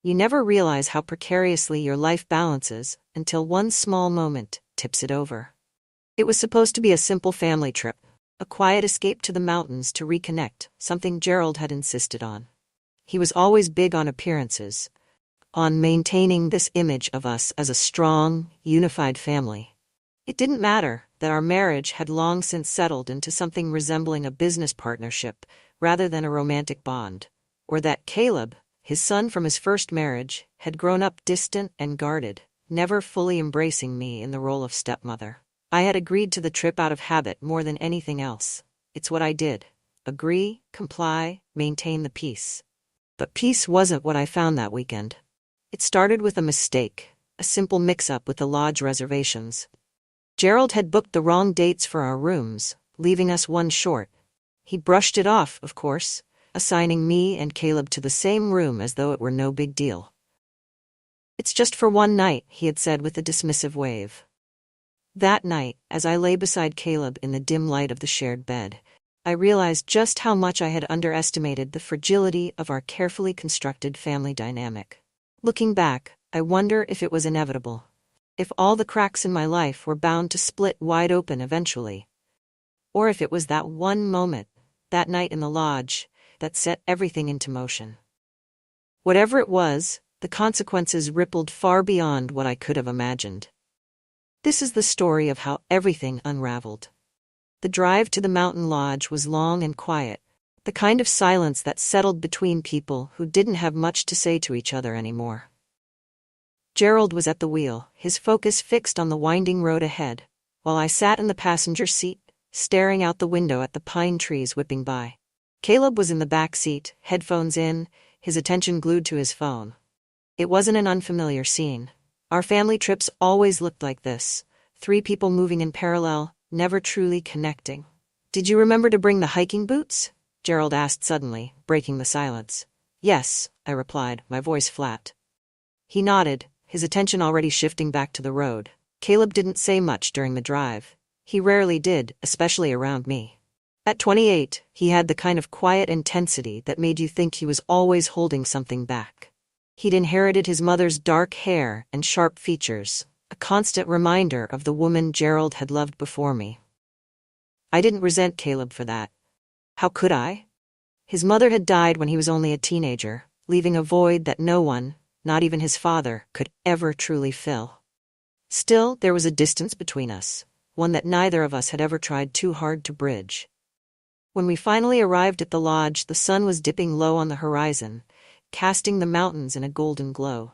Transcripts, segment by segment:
You never realize how precariously your life balances until one small moment tips it over. It was supposed to be a simple family trip, a quiet escape to the mountains to reconnect, something Gerald had insisted on. He was always big on appearances, on maintaining this image of us as a strong, unified family. It didn't matter that our marriage had long since settled into something resembling a business partnership rather than a romantic bond, or that Caleb, his son from his first marriage, had grown up distant and guarded, never fully embracing me in the role of stepmother. I had agreed to the trip out of habit more than anything else. It's what I did. Agree, comply, maintain the peace. But peace wasn't what I found that weekend. It started with a mistake, a simple mix-up with the lodge reservations. Gerald had booked the wrong dates for our rooms, leaving us one short. He brushed it off, of course, assigning me and Caleb to the same room as though it were no big deal. "It's just for one night," he had said with a dismissive wave. That night, as I lay beside Caleb in the dim light of the shared bed, I realized just how much I had underestimated the fragility of our carefully constructed family dynamic. Looking back, I wonder if it was inevitable. If all the cracks in my life were bound to split wide open eventually. Or if it was that one moment, that night in the lodge, that set everything into motion. Whatever it was, the consequences rippled far beyond what I could have imagined. This is the story of how everything unraveled. The drive to the mountain lodge was long and quiet, the kind of silence that settled between people who didn't have much to say to each other anymore. Gerald was at the wheel, his focus fixed on the winding road ahead, while I sat in the passenger seat, staring out the window at the pine trees whipping by. Caleb was in the back seat, headphones in, his attention glued to his phone. It wasn't an unfamiliar scene. Our family trips always looked like this, 3 people moving in parallel, never truly connecting. "Did you remember to bring the hiking boots?" Gerald asked suddenly, breaking the silence. "Yes," I replied, my voice flat. He nodded, his attention already shifting back to the road. Caleb didn't say much during the drive. He rarely did, especially around me. At 28, he had the kind of quiet intensity that made you think he was always holding something back. He'd inherited his mother's dark hair and sharp features, a constant reminder of the woman Gerald had loved before me. I didn't resent Caleb for that. How could I? His mother had died when he was only a teenager, leaving a void that no one, not even his father, could ever truly fill. Still, there was a distance between us, one that neither of us had ever tried too hard to bridge. When we finally arrived at the lodge, the sun was dipping low on the horizon, casting the mountains in a golden glow.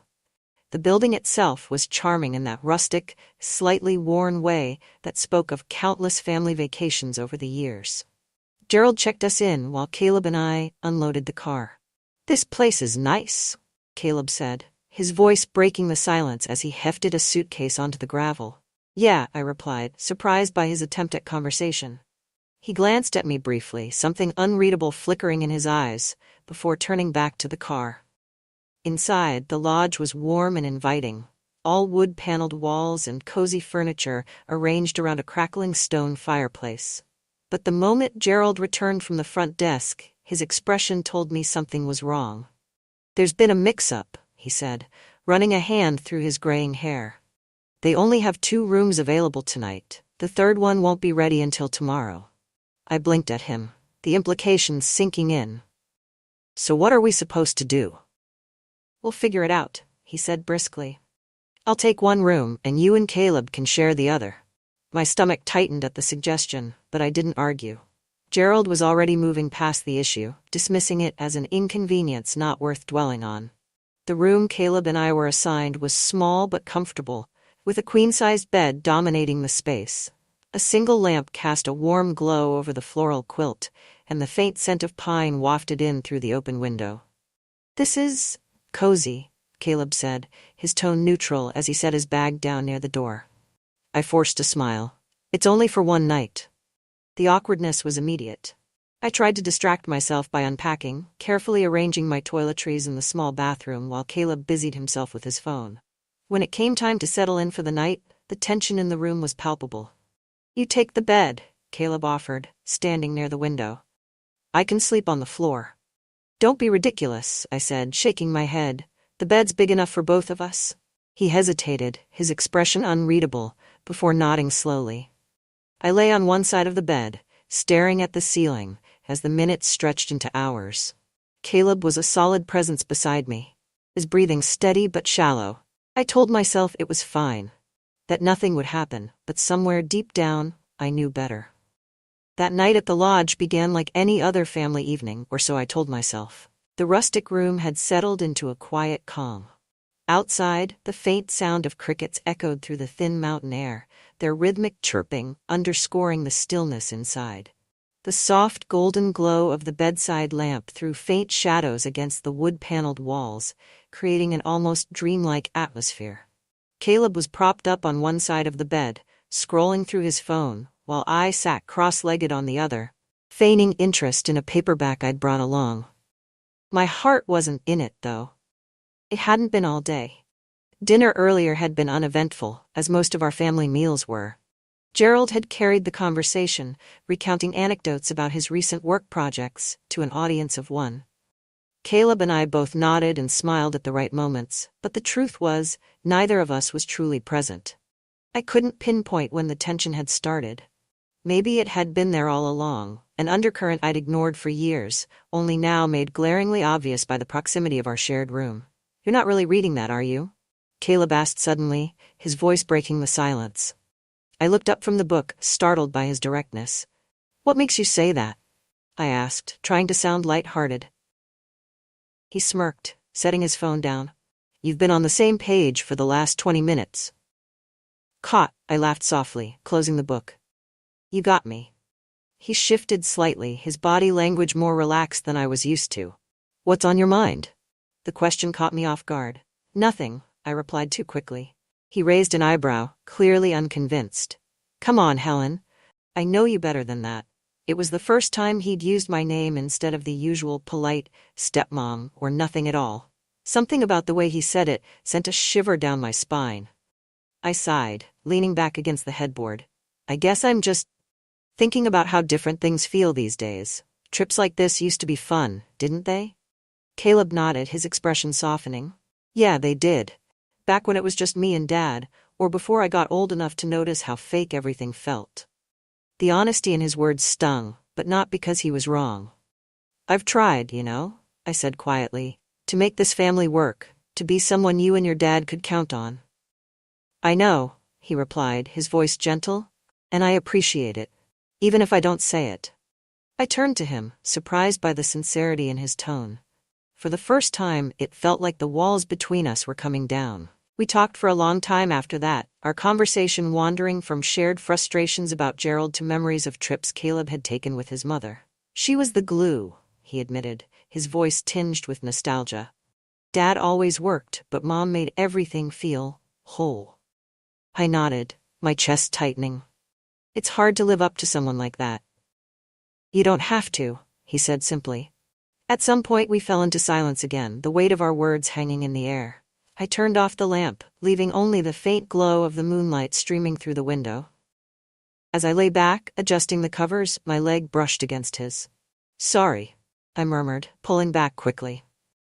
The building itself was charming in that rustic, slightly worn way that spoke of countless family vacations over the years. Gerald checked us in while Caleb and I unloaded the car. "This place is nice," Caleb said, his voice breaking the silence as he hefted a suitcase onto the gravel. "Yeah," I replied, surprised by his attempt at conversation. He glanced at me briefly, something unreadable flickering in his eyes, before turning back to the car. Inside, the lodge was warm and inviting, all wood-paneled walls and cozy furniture arranged around a crackling stone fireplace. But the moment Gerald returned from the front desk, his expression told me something was wrong. "There's been a mix-up," he said, running a hand through his graying hair. "They only have 2 rooms available tonight. The third one won't be ready until tomorrow." I blinked at him, the implications sinking in. "So what are we supposed to do?" "We'll figure it out," he said briskly. "I'll take one room, and you and Caleb can share the other." My stomach tightened at the suggestion, but I didn't argue. Gerald was already moving past the issue, dismissing it as an inconvenience not worth dwelling on. The room Caleb and I were assigned was small but comfortable, with a queen-sized bed dominating the space. A single lamp cast a warm glow over the floral quilt, and the faint scent of pine wafted in through the open window. "This is cozy," Caleb said, his tone neutral as he set his bag down near the door. I forced a smile. "It's only for one night." The awkwardness was immediate. I tried to distract myself by unpacking, carefully arranging my toiletries in the small bathroom while Caleb busied himself with his phone. When it came time to settle in for the night, the tension in the room was palpable. "You take the bed," Caleb offered, standing near the window. "I can sleep on the floor." "Don't be ridiculous," I said, shaking my head. The bed's big enough for both of us? He hesitated, his expression unreadable, before nodding slowly. I lay on one side of the bed, staring at the ceiling, as the minutes stretched into hours. Caleb was a solid presence beside me, his breathing steady but shallow. I told myself it was fine, that nothing would happen, but somewhere deep down, I knew better. That night at the lodge began like any other family evening, or so I told myself. The rustic room had settled into a quiet calm. Outside, the faint sound of crickets echoed through the thin mountain air, their rhythmic chirping underscoring the stillness inside. The soft golden glow of the bedside lamp threw faint shadows against the wood-paneled walls, creating an almost dreamlike atmosphere. Caleb was propped up on one side of the bed, scrolling through his phone, while I sat cross-legged on the other, feigning interest in a paperback I'd brought along. My heart wasn't in it, though. It hadn't been all day. Dinner earlier had been uneventful, as most of our family meals were. Gerald had carried the conversation, recounting anecdotes about his recent work projects, to an audience of one. Caleb and I both nodded and smiled at the right moments, but the truth was, neither of us was truly present. I couldn't pinpoint when the tension had started. Maybe it had been there all along, an undercurrent I'd ignored for years, only now made glaringly obvious by the proximity of our shared room. "You're not really reading that, are you?" Caleb asked suddenly, his voice breaking the silence. I looked up from the book, startled by his directness. "What makes you say that?" I asked, trying to sound light-hearted. He smirked, setting his phone down. "You've been on the same page for the last 20 minutes. Caught, I laughed softly, closing the book. "You got me." He shifted slightly, his body language more relaxed than I was used to. "What's on your mind?" The question caught me off guard. "Nothing," I replied too quickly. He raised an eyebrow, clearly unconvinced. "Come on, Helen. I know you better than that." It was the first time he'd used my name instead of the usual polite stepmom or nothing at all. Something about the way he said it sent a shiver down my spine. I sighed, leaning back against the headboard. "I guess I'm just thinking about how different things feel these days. Trips like this used to be fun, didn't they?" Caleb nodded, his expression softening. "Yeah, they did. Back when it was just me and Dad, or before I got old enough to notice how fake everything felt." The honesty in his words stung, but not because he was wrong. "I've tried, I said quietly, "to make this family work, to be someone you and your dad could count on." "I know," he replied, his voice gentle, "and I appreciate it, even if I don't say it." I turned to him, surprised by the sincerity in his tone. For the first time, it felt like the walls between us were coming down. We talked for a long time after that, our conversation wandering from shared frustrations about Gerald to memories of trips Caleb had taken with his mother. "She was the glue," he admitted, his voice tinged with nostalgia. "Dad always worked, but Mom made everything feel whole." I nodded, my chest tightening. "It's hard to live up to someone like that." "You don't have to," he said simply. At some point we fell into silence again, the weight of our words hanging in the air. I turned off the lamp, leaving only the faint glow of the moonlight streaming through the window. As I lay back, adjusting the covers, my leg brushed against his. "Sorry," I murmured, pulling back quickly.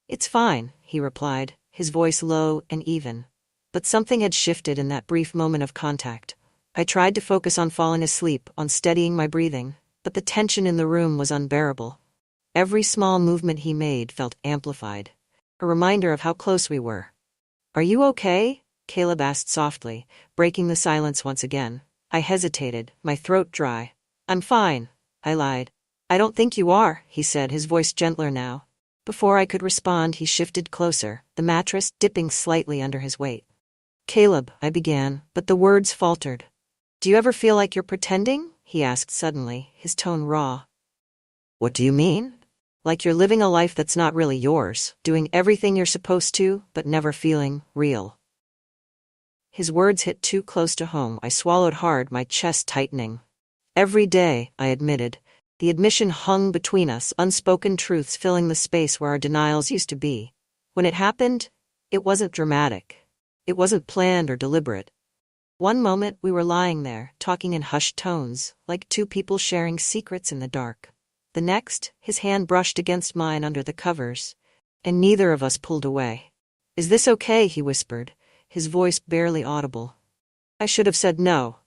"It's fine," he replied, his voice low and even. But something had shifted in that brief moment of contact. I tried to focus on falling asleep, on steadying my breathing, but the tension in the room was unbearable. Every small movement he made felt amplified, a reminder of how close we were. "Are you okay?" Caleb asked softly, breaking the silence once again. I hesitated, my throat dry. "I'm fine," I lied. "I don't think you are," he said, his voice gentler now. Before I could respond, he shifted closer, the mattress dipping slightly under his weight. "Caleb," I began, but the words faltered. "Do you ever feel like you're pretending?" he asked suddenly, his tone raw. "What do you mean?" "Like you're living a life that's not really yours, doing everything you're supposed to, but never feeling real." His words hit too close to home. I swallowed hard, my chest tightening. "Every day," I admitted. The admission hung between us, unspoken truths filling the space where our denials used to be. When it happened, it wasn't dramatic. It wasn't planned or deliberate. One moment we were lying there, talking in hushed tones, like two people sharing secrets in the dark. The next, his hand brushed against mine under the covers, and neither of us pulled away. "Is this okay?" he whispered, his voice barely audible. I should have said no.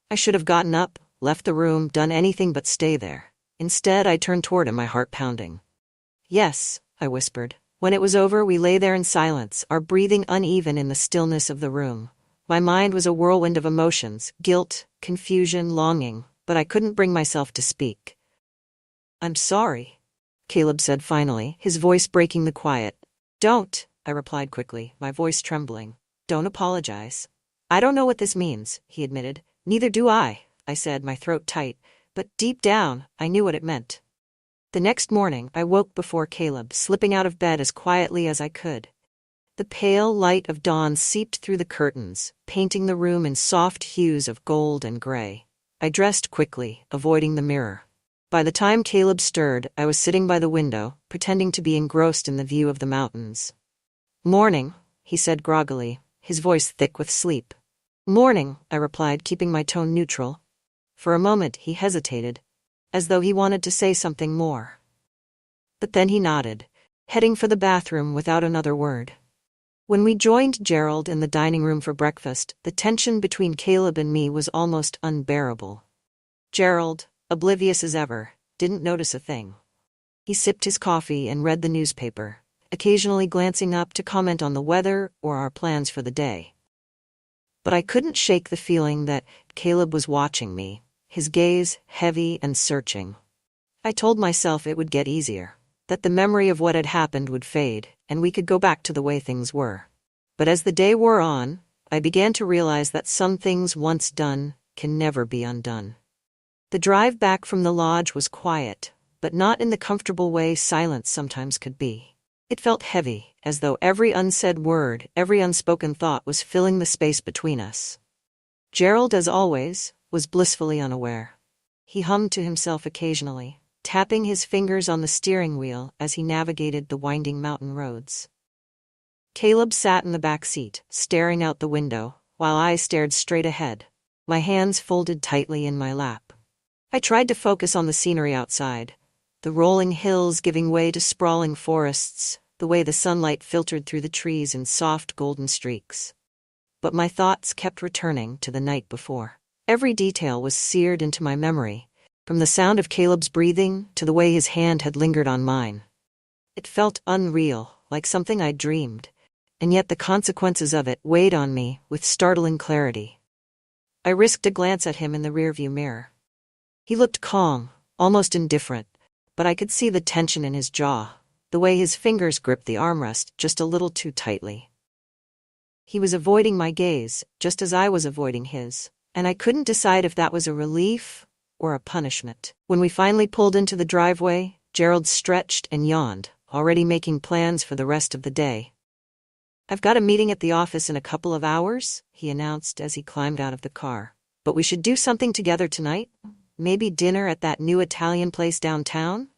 I should have gotten up, left the room, done anything but stay there. Instead, I turned toward him, my heart pounding. "Yes," I whispered. When it was over, we lay there in silence, our breathing uneven in the stillness of the room. My mind was a whirlwind of emotions, guilt, confusion, longing, but I couldn't bring myself to speak. "I'm sorry," Caleb said finally, his voice breaking the quiet. "Don't," I replied quickly, my voice trembling. "Don't apologize." "I don't know what this means," he admitted. "Neither do I said, my throat tight, but deep down, I knew what it meant. The next morning, I woke before Caleb, slipping out of bed as quietly as I could. The pale light of dawn seeped through the curtains, painting the room in soft hues of gold and gray. I dressed quickly, avoiding the mirror. By the time Caleb stirred, I was sitting by the window, pretending to be engrossed in the view of the mountains. "Morning," he said groggily, his voice thick with sleep. "Morning," I replied, keeping my tone neutral. For a moment he hesitated, as though he wanted to say something more. But then he nodded, heading for the bathroom without another word. When we joined Gerald in the dining room for breakfast, the tension between Caleb and me was almost unbearable. Gerald, oblivious as ever, didn't notice a thing. He sipped his coffee and read the newspaper, occasionally glancing up to comment on the weather or our plans for the day. But I couldn't shake the feeling that Caleb was watching me, his gaze heavy and searching. I told myself it would get easier, that the memory of what had happened would fade, and we could go back to the way things were. But as the day wore on, I began to realize that some things once done can never be undone. The drive back from the lodge was quiet, but not in the comfortable way silence sometimes could be. It felt heavy, as though every unsaid word, every unspoken thought was filling the space between us. Gerald, as always, was blissfully unaware. He hummed to himself occasionally, tapping his fingers on the steering wheel as he navigated the winding mountain roads. Caleb sat in the back seat, staring out the window, while I stared straight ahead, my hands folded tightly in my lap. I tried to focus on the scenery outside, the rolling hills giving way to sprawling forests, the way the sunlight filtered through the trees in soft golden streaks. But my thoughts kept returning to the night before. Every detail was seared into my memory, from the sound of Caleb's breathing to the way his hand had lingered on mine. It felt unreal, like something I'd dreamed, and yet the consequences of it weighed on me with startling clarity. I risked a glance at him in the rearview mirror. He looked calm, almost indifferent, but I could see the tension in his jaw, the way his fingers gripped the armrest just a little too tightly. He was avoiding my gaze, just as I was avoiding his, and I couldn't decide if that was a relief or a punishment. When we finally pulled into the driveway, Gerald stretched and yawned, already making plans for the rest of the day. "I've got a meeting at the office in a couple of hours," he announced as he climbed out of the car. "But we should do something together tonight? Maybe dinner at that new Italian place downtown?"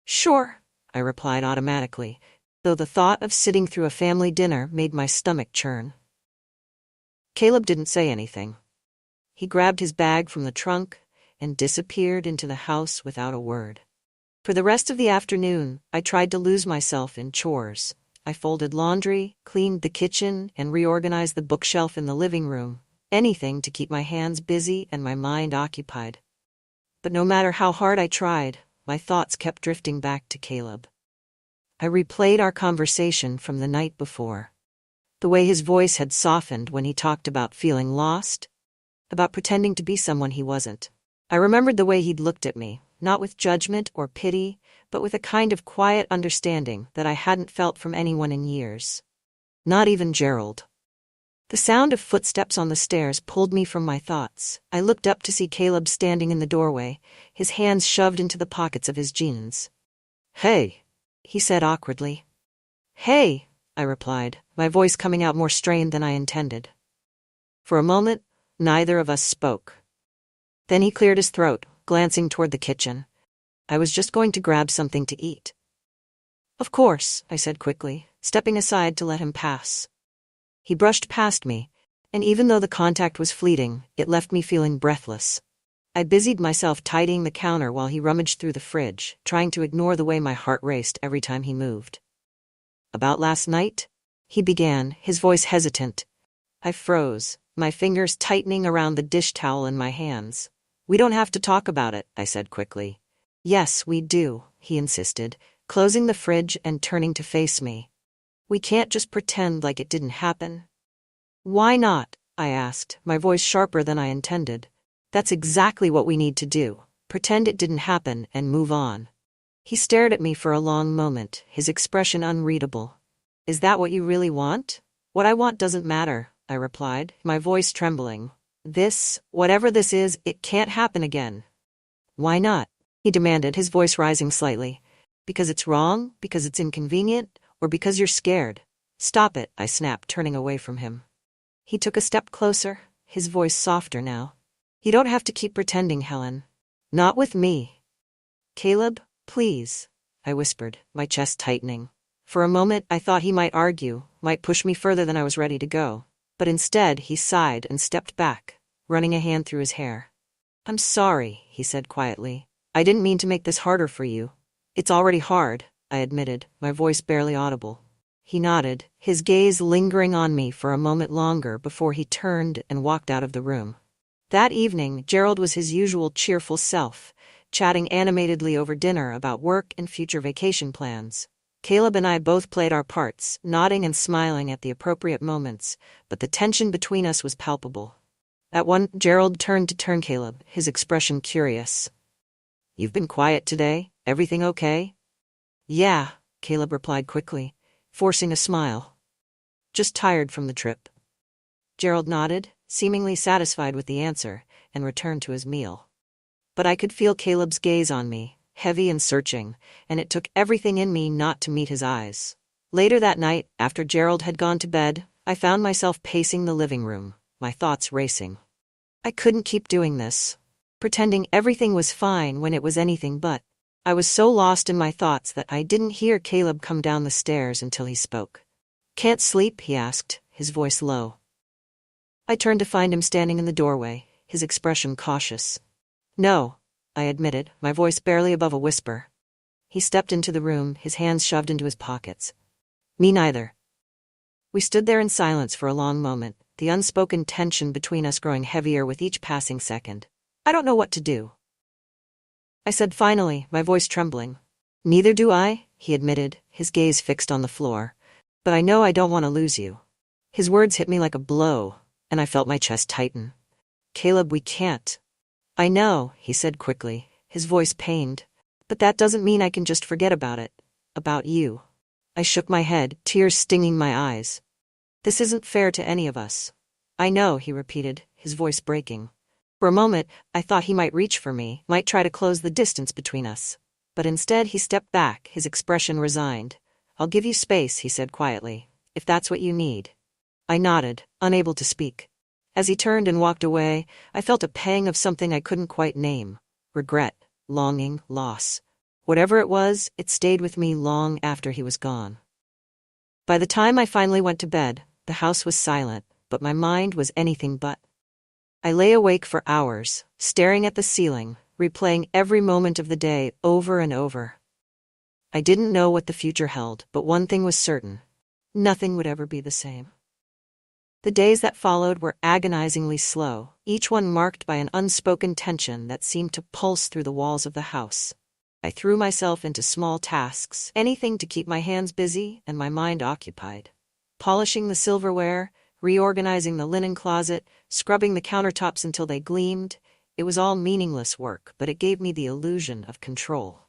"Sure," I replied automatically, though the thought of sitting through a family dinner made my stomach churn. Caleb didn't say anything. He grabbed his bag from the trunk and disappeared into the house without a word. For the rest of the afternoon, I tried to lose myself in chores. I folded laundry, cleaned the kitchen, and reorganized the bookshelf in the living room. Anything to keep my hands busy and my mind occupied. But no matter how hard I tried, my thoughts kept drifting back to Caleb. I replayed our conversation from the night before. The way his voice had softened when he talked about feeling lost, about pretending to be someone he wasn't. I remembered the way he'd looked at me, not with judgment or pity, but with a kind of quiet understanding that I hadn't felt from anyone in years. Not even Gerald. The sound of footsteps on the stairs pulled me from my thoughts. I looked up to see Caleb standing in the doorway, his hands shoved into the pockets of his jeans. "Hey," he said awkwardly. "Hey," I replied, my voice coming out more strained than I intended. For a moment, neither of us spoke. Then he cleared his throat, glancing toward the kitchen. "I was just going to grab something to eat." "Of course," I said quickly, stepping aside to let him pass. He brushed past me, and even though the contact was fleeting, it left me feeling breathless. I busied myself tidying the counter while he rummaged through the fridge, trying to ignore the way my heart raced every time he moved. About last night? He began, his voice hesitant. I froze, my fingers tightening around the dish towel in my hands. We don't have to talk about it, I said quickly. Yes, we do, he insisted, closing the fridge and turning to face me. We can't just pretend like it didn't happen. Why not? I asked, my voice sharper than I intended. That's exactly what we need to do. Pretend it didn't happen and move on. He stared at me for a long moment, his expression unreadable. Is that what you really want? What I want doesn't matter, I replied, my voice trembling. Whatever this is, it can't happen again. Why not? He demanded, his voice rising slightly. Because it's wrong? Because it's inconvenient? Or because you're scared? Stop it, I snapped, turning away from him. He took a step closer, his voice softer now. You don't have to keep pretending, Helen. Not with me. Caleb, please, I whispered, my chest tightening. For a moment, I thought he might argue, might push me further than I was ready to go. But instead, he sighed and stepped back, running a hand through his hair. I'm sorry, he said quietly. I didn't mean to make this harder for you. It's already hard, I admitted, my voice barely audible. He nodded, his gaze lingering on me for a moment longer before he turned and walked out of the room. That evening, Gerald was his usual cheerful self, chatting animatedly over dinner about work and future vacation plans. Caleb and I both played our parts, nodding and smiling at the appropriate moments, but the tension between us was palpable. At one, Gerald turned to Caleb, his expression curious. You've been quiet today? Everything okay? Yeah, Caleb replied quickly, forcing a smile. Just tired from the trip. Gerald nodded, seemingly satisfied with the answer, and returned to his meal. But I could feel Caleb's gaze on me, heavy and searching, and it took everything in me not to meet his eyes. Later that night, after Gerald had gone to bed, I found myself pacing the living room, my thoughts racing. I couldn't keep doing this, pretending everything was fine when it was anything but. I was so lost in my thoughts that I didn't hear Caleb come down the stairs until he spoke. Can't sleep? He asked, his voice low. I turned to find him standing in the doorway, his expression cautious. No, I admitted, my voice barely above a whisper. He stepped into the room, his hands shoved into his pockets. Me neither. We stood there in silence for a long moment, the unspoken tension between us growing heavier with each passing second. I don't know what to do, I said finally, my voice trembling. Neither do I, he admitted, his gaze fixed on the floor. But I know I don't want to lose you. His words hit me like a blow, and I felt my chest tighten. Caleb, we can't. I know, he said quickly, his voice pained. But that doesn't mean I can just forget about it. About you. I shook my head, tears stinging my eyes. This isn't fair to any of us. I know, he repeated, his voice breaking. For a moment, I thought he might reach for me, might try to close the distance between us. But instead he stepped back, his expression resigned. I'll give you space, he said quietly, if that's what you need. I nodded, unable to speak. As he turned and walked away, I felt a pang of something I couldn't quite name. Regret, longing, loss. Whatever it was, it stayed with me long after he was gone. By the time I finally went to bed, the house was silent, but my mind was anything but. I lay awake for hours, staring at the ceiling, replaying every moment of the day over and over. I didn't know what the future held, but one thing was certain. Nothing would ever be the same. The days that followed were agonizingly slow, each one marked by an unspoken tension that seemed to pulse through the walls of the house. I threw myself into small tasks, anything to keep my hands busy and my mind occupied. Polishing the silverware, reorganizing the linen closet, scrubbing the countertops until they gleamed. It was all meaningless work, but it gave me the illusion of control.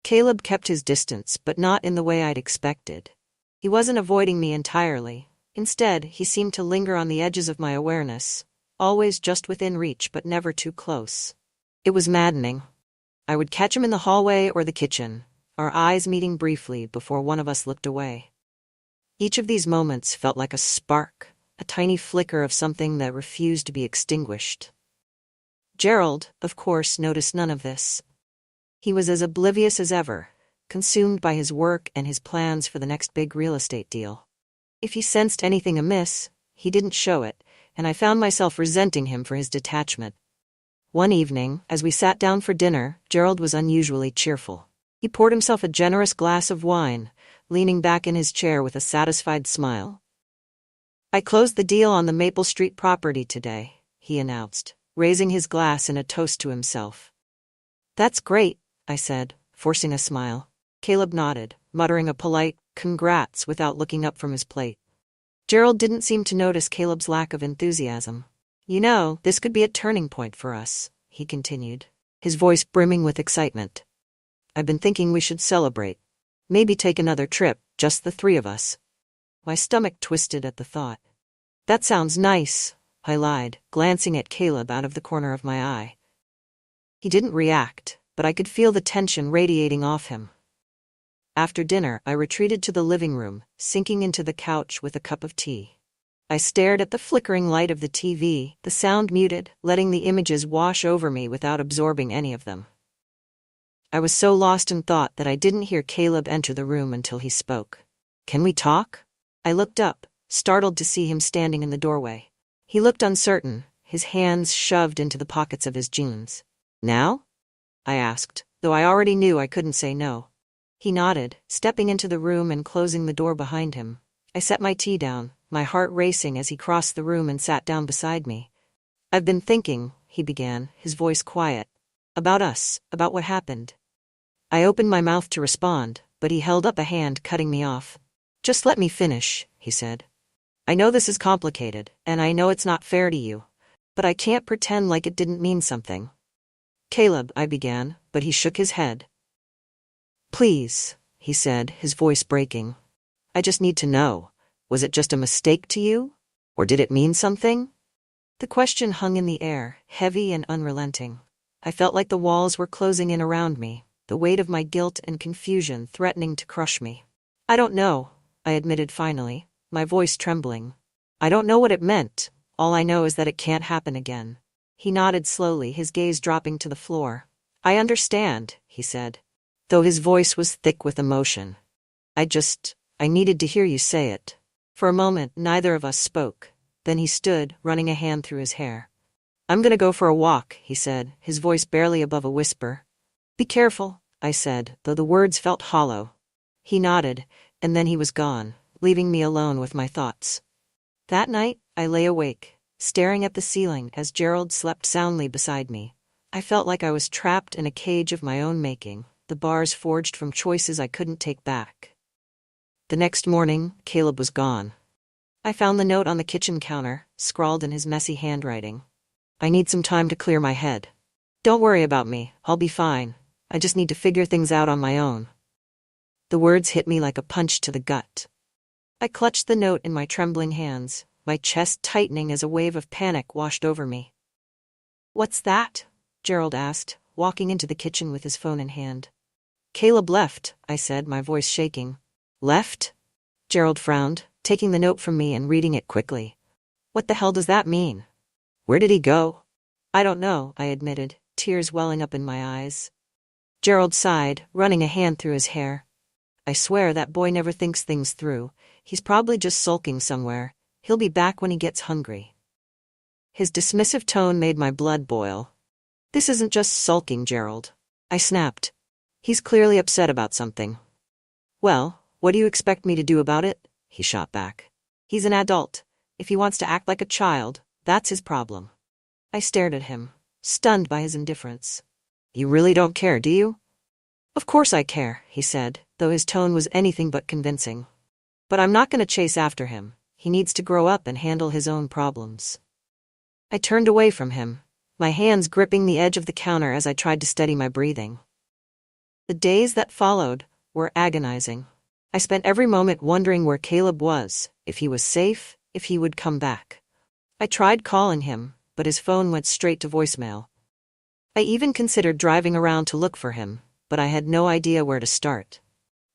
Caleb kept his distance, but not in the way I'd expected. He wasn't avoiding me entirely. Instead, he seemed to linger on the edges of my awareness, always just within reach but never too close. It was maddening. I would catch him in the hallway or the kitchen, our eyes meeting briefly before one of us looked away. Each of these moments felt like a spark, a tiny flicker of something that refused to be extinguished. Gerald, of course, noticed none of this. He was as oblivious as ever, consumed by his work and his plans for the next big real estate deal. If he sensed anything amiss, he didn't show it, and I found myself resenting him for his detachment. One evening, as we sat down for dinner, Gerald was unusually cheerful. He poured himself a generous glass of wine, leaning back in his chair with a satisfied smile. "I closed the deal on the Maple Street property today," he announced, raising his glass in a toast to himself. "That's great," I said, forcing a smile. Caleb nodded, muttering a polite, "Congrats," without looking up from his plate. Gerald didn't seem to notice Caleb's lack of enthusiasm. "You know, this could be a turning point for us," he continued, his voice brimming with excitement. "I've been thinking we should celebrate. Maybe take another trip, just the three of us." My stomach twisted at the thought. "That sounds nice," I lied, glancing at Caleb out of the corner of my eye. He didn't react, but I could feel the tension radiating off him. After dinner, I retreated to the living room, sinking into the couch with a cup of tea. I stared at the flickering light of the TV, the sound muted, letting the images wash over me without absorbing any of them. I was so lost in thought that I didn't hear Caleb enter the room until he spoke. "Can we talk?" I looked up, startled to see him standing in the doorway. He looked uncertain, his hands shoved into the pockets of his jeans. "Now?" I asked, though I already knew I couldn't say no. He nodded, stepping into the room and closing the door behind him. I set my tea down, my heart racing as he crossed the room and sat down beside me. "I've been thinking," he began, his voice quiet, "about us, about what happened." I opened my mouth to respond, but he held up a hand, cutting me off. "Just let me finish," he said. "I know this is complicated, and I know it's not fair to you, but I can't pretend like it didn't mean something." "Caleb," I began, but he shook his head. "Please," he said, his voice breaking. "I just need to know. Was it just a mistake to you? Or did it mean something?" The question hung in the air, heavy and unrelenting. I felt like the walls were closing in around me, the weight of my guilt and confusion threatening to crush me. "I don't know," I admitted finally, my voice trembling. "I don't know what it meant. All I know is that it can't happen again." He nodded slowly, his gaze dropping to the floor. "I understand," he said, though his voice was thick with emotion. I needed to hear you say it." For a moment, neither of us spoke. Then he stood, running a hand through his hair. "I'm gonna go for a walk," he said, his voice barely above a whisper. "Be careful," I said, though the words felt hollow. He nodded, and then he was gone, leaving me alone with my thoughts. That night, I lay awake, staring at the ceiling as Gerald slept soundly beside me. I felt like I was trapped in a cage of my own making, the bars forged from choices I couldn't take back. The next morning, Caleb was gone. I found the note on the kitchen counter, scrawled in his messy handwriting. "I need some time to clear my head. Don't worry about me, I'll be fine. I just need to figure things out on my own." The words hit me like a punch to the gut. I clutched the note in my trembling hands, my chest tightening as a wave of panic washed over me. "What's that?" Gerald asked, walking into the kitchen with his phone in hand. "Caleb left," I said, my voice shaking. "Left?" Gerald frowned, taking the note from me and reading it quickly. "What the hell does that mean? Where did he go?" "I don't know," I admitted, tears welling up in my eyes. Gerald sighed, running a hand through his hair. "I swear that boy never thinks things through. He's probably just sulking somewhere. He'll be back when he gets hungry." His dismissive tone made my blood boil. "This isn't just sulking, Gerald," I snapped. "He's clearly upset about something." "Well, what do you expect me to do about it?" he shot back. "He's an adult. If he wants to act like a child, that's his problem." I stared at him, stunned by his indifference. "You really don't care, do you?" "Of course I care," he said, though his tone was anything but convincing. "But I'm not going to chase after him. He needs to grow up and handle his own problems." I turned away from him, my hands gripping the edge of the counter as I tried to steady my breathing. The days that followed were agonizing. I spent every moment wondering where Caleb was, if he was safe, if he would come back. I tried calling him, but his phone went straight to voicemail. I even considered driving around to look for him, but I had no idea where to start.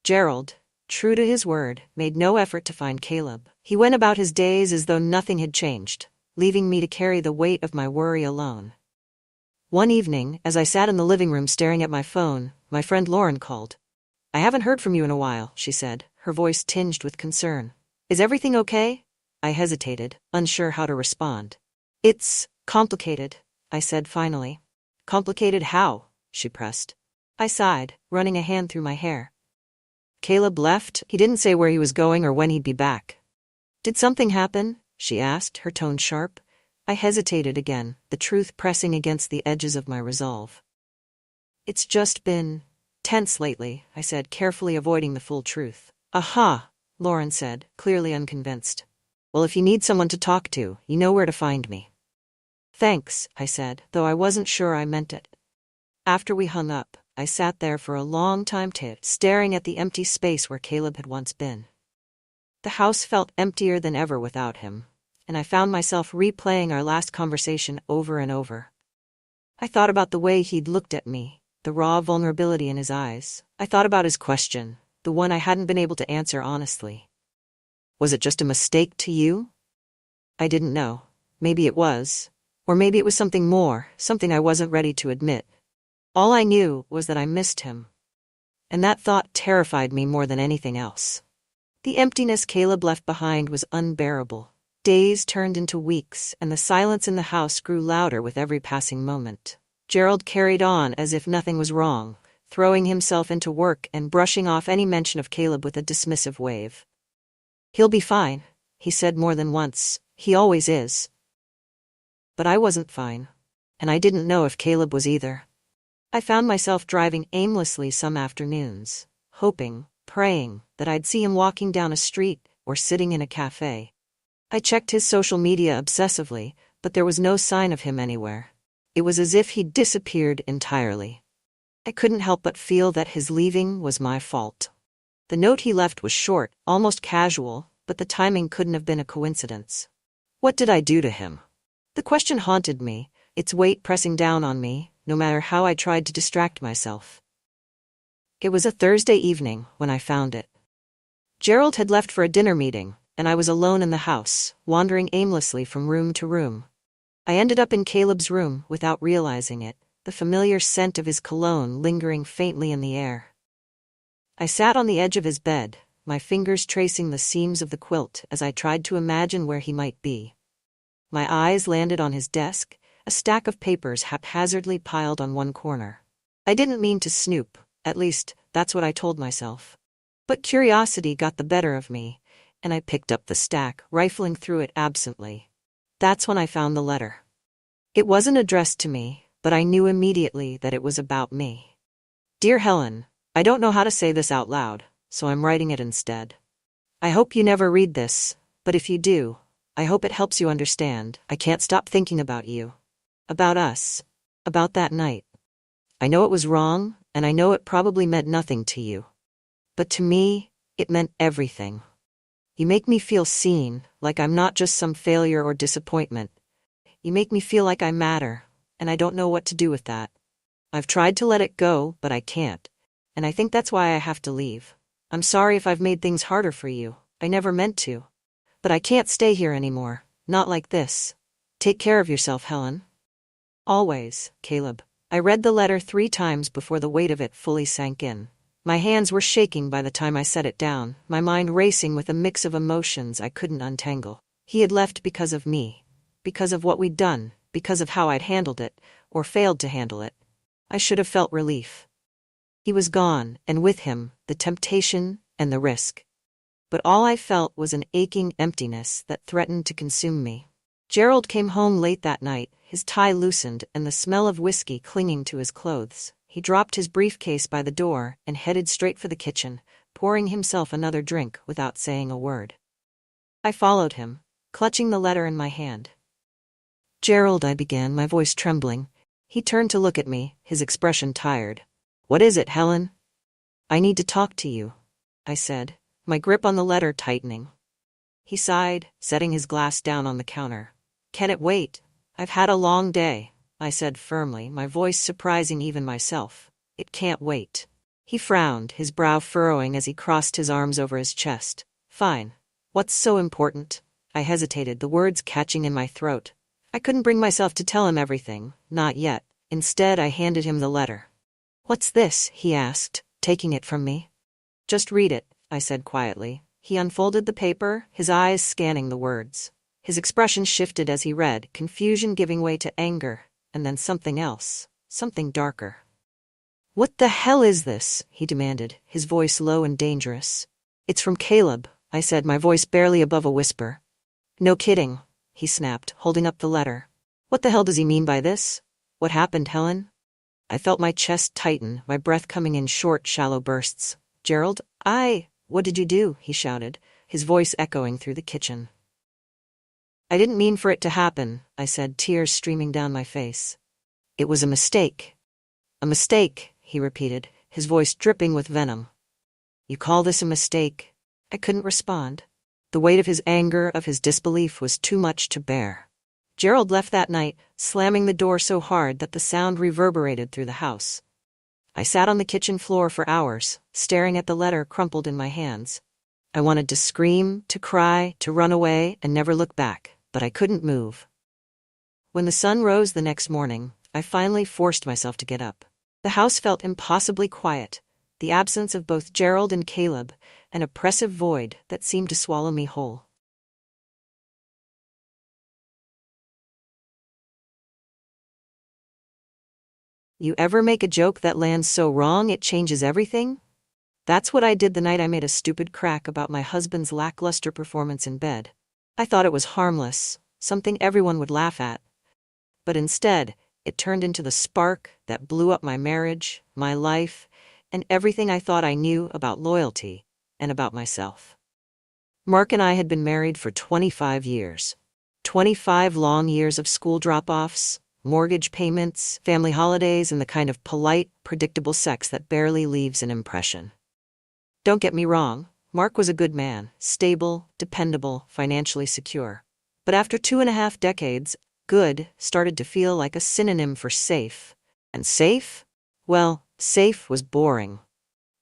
Gerald, true to his word, made no effort to find Caleb. He went about his days as though nothing had changed, leaving me to carry the weight of my worry alone. One evening, as I sat in the living room staring at my phone, my friend Lauren called. "I haven't heard from you in a while," she said, her voice tinged with concern. "Is everything okay?" I hesitated, unsure how to respond. "It's complicated," I said finally. "Complicated how?" she pressed. I sighed, running a hand through my hair. Caleb left. He didn't say where he was going or when he'd be back. Did something happen? She asked, her tone sharp. I hesitated again, the truth pressing against the edges of my resolve. It's just been tense lately, I said, carefully avoiding the full truth. Aha, Lauren said, clearly unconvinced. Well, if you need someone to talk to, you know where to find me. Thanks, I said, though I wasn't sure I meant it. After we hung up, I sat there for a long time staring at the empty space where Caleb had once been. The house felt emptier than ever without him, and I found myself replaying our last conversation over and over. I thought about the way he'd looked at me, the raw vulnerability in his eyes. I thought about his question, the one I hadn't been able to answer honestly. Was it just a mistake to you? I didn't know. Maybe it was. Or maybe it was something more, something I wasn't ready to admit. All I knew was that I missed him. And that thought terrified me more than anything else. The emptiness Caleb left behind was unbearable. Days turned into weeks, and the silence in the house grew louder with every passing moment. Gerald carried on as if nothing was wrong, throwing himself into work and brushing off any mention of Caleb with a dismissive wave. He'll be fine, he said more than once. He always is. But I wasn't fine, and I didn't know if Caleb was either. I found myself driving aimlessly some afternoons, hoping, praying, that I'd see him walking down a street or sitting in a cafe. I checked his social media obsessively, but there was no sign of him anywhere. It was as if he'd disappeared entirely. I couldn't help but feel that his leaving was my fault. The note he left was short, almost casual, but the timing couldn't have been a coincidence. What did I do to him? The question haunted me, its weight pressing down on me, no matter how I tried to distract myself. It was a Thursday evening when I found it. Gerald had left for a dinner meeting, and I was alone in the house, wandering aimlessly from room to room. I ended up in Caleb's room without realizing it, the familiar scent of his cologne lingering faintly in the air. I sat on the edge of his bed, my fingers tracing the seams of the quilt as I tried to imagine where he might be. My eyes landed on his desk, a stack of papers haphazardly piled on one corner. I didn't mean to snoop, at least, that's what I told myself. But curiosity got the better of me, and I picked up the stack, rifling through it absently. That's when I found the letter. It wasn't addressed to me, but I knew immediately that it was about me. Dear Helen, I don't know how to say this out loud, so I'm writing it instead. I hope you never read this, but if you do, I hope it helps you understand. I can't stop thinking about you. About us. About that night. I know it was wrong, and I know it probably meant nothing to you. But to me, it meant everything. You make me feel seen, like I'm not just some failure or disappointment. You make me feel like I matter, and I don't know what to do with that. I've tried to let it go, but I can't. And I think that's why I have to leave. I'm sorry if I've made things harder for you. I never meant to. But I can't stay here anymore. Not like this. Take care of yourself, Helen. Always, Caleb. I read the letter 3 times before the weight of it fully sank in. My hands were shaking by the time I set it down, my mind racing with a mix of emotions I couldn't untangle. He had left because of me. Because of what we'd done. Because of how I'd handled it, or failed to handle it. I should have felt relief. He was gone, and with him, the temptation and the risk. But all I felt was an aching emptiness that threatened to consume me. Gerald came home late that night, his tie loosened and the smell of whiskey clinging to his clothes. He dropped his briefcase by the door and headed straight for the kitchen, pouring himself another drink without saying a word. I followed him, clutching the letter in my hand. Gerald, I began, my voice trembling. He turned to look at me, his expression tired. What is it, Helen? I need to talk to you, I said, my grip on the letter tightening. He sighed, setting his glass down on the counter. Can it wait? I've had a long day, I said firmly, my voice surprising even myself. It can't wait. He frowned, his brow furrowing as he crossed his arms over his chest. Fine. What's so important? I hesitated, the words catching in my throat. I couldn't bring myself to tell him everything, not yet. Instead, I handed him the letter. What's this? He asked, taking it from me. Just read it, I said quietly. He unfolded the paper, his eyes scanning the words. His expression shifted as he read, confusion giving way to anger, and then something else, something darker. "What the hell is this?" he demanded, his voice low and dangerous. "It's from Caleb," I said, my voice barely above a whisper. "No kidding," he snapped, holding up the letter. "What the hell does he mean by this? What happened, Helen?" I felt my chest tighten, my breath coming in short, shallow bursts. "Gerald, what did you do?" he shouted, his voice echoing through the kitchen. "I didn't mean for it to happen," I said, tears streaming down my face. "It was a mistake." "A mistake," he repeated, his voice dripping with venom. "You call this a mistake?" I couldn't respond. The weight of his anger, of his disbelief, was too much to bear. Gerald left that night, slamming the door so hard that the sound reverberated through the house. I sat on the kitchen floor for hours, staring at the letter crumpled in my hands. I wanted to scream, to cry, to run away, and never look back, but I couldn't move. When the sun rose the next morning, I finally forced myself to get up. The house felt impossibly quiet, the absence of both Gerald and Caleb, an oppressive void that seemed to swallow me whole. You ever make a joke that lands so wrong it changes everything? That's what I did the night I made a stupid crack about my husband's lackluster performance in bed. I thought it was harmless, something everyone would laugh at. But instead, it turned into the spark that blew up my marriage, my life, and everything I thought I knew about loyalty and about myself. Mark and I had been married for 25 years. 25 long years of school drop-offs, mortgage payments, family holidays, and the kind of polite, predictable sex that barely leaves an impression. Don't get me wrong, Mark was a good man, stable, dependable, financially secure. But after 2.5 decades, good started to feel like a synonym for safe. And safe? Well, safe was boring.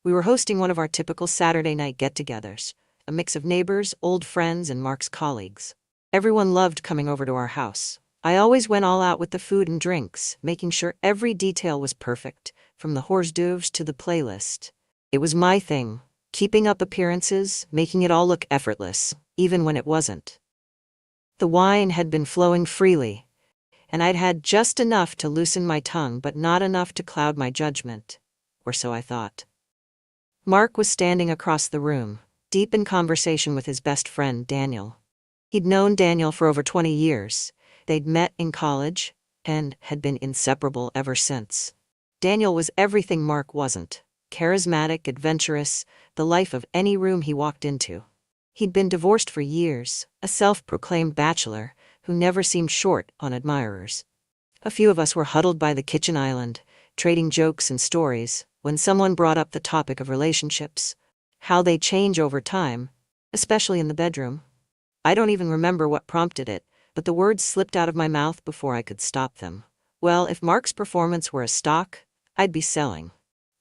We were hosting one of our typical Saturday night get-togethers, a mix of neighbors, old friends, and Mark's colleagues. Everyone loved coming over to our house. I always went all out with the food and drinks, making sure every detail was perfect, from the hors d'oeuvres to the playlist. It was my thing, keeping up appearances, making it all look effortless, even when it wasn't. The wine had been flowing freely, and I'd had just enough to loosen my tongue but not enough to cloud my judgment, or so I thought. Mark was standing across the room, deep in conversation with his best friend, Daniel. He'd known Daniel for over 20 years. They'd met in college and had been inseparable ever since. Daniel was everything Mark wasn't: charismatic, adventurous, the life of any room he walked into. He'd been divorced for years, a self-proclaimed bachelor who never seemed short on admirers. A few of us were huddled by the kitchen island, trading jokes and stories, when someone brought up the topic of relationships, how they change over time, especially in the bedroom. I don't even remember what prompted it, but the words slipped out of my mouth before I could stop them. Well, if Mark's performance were a stock, I'd be selling.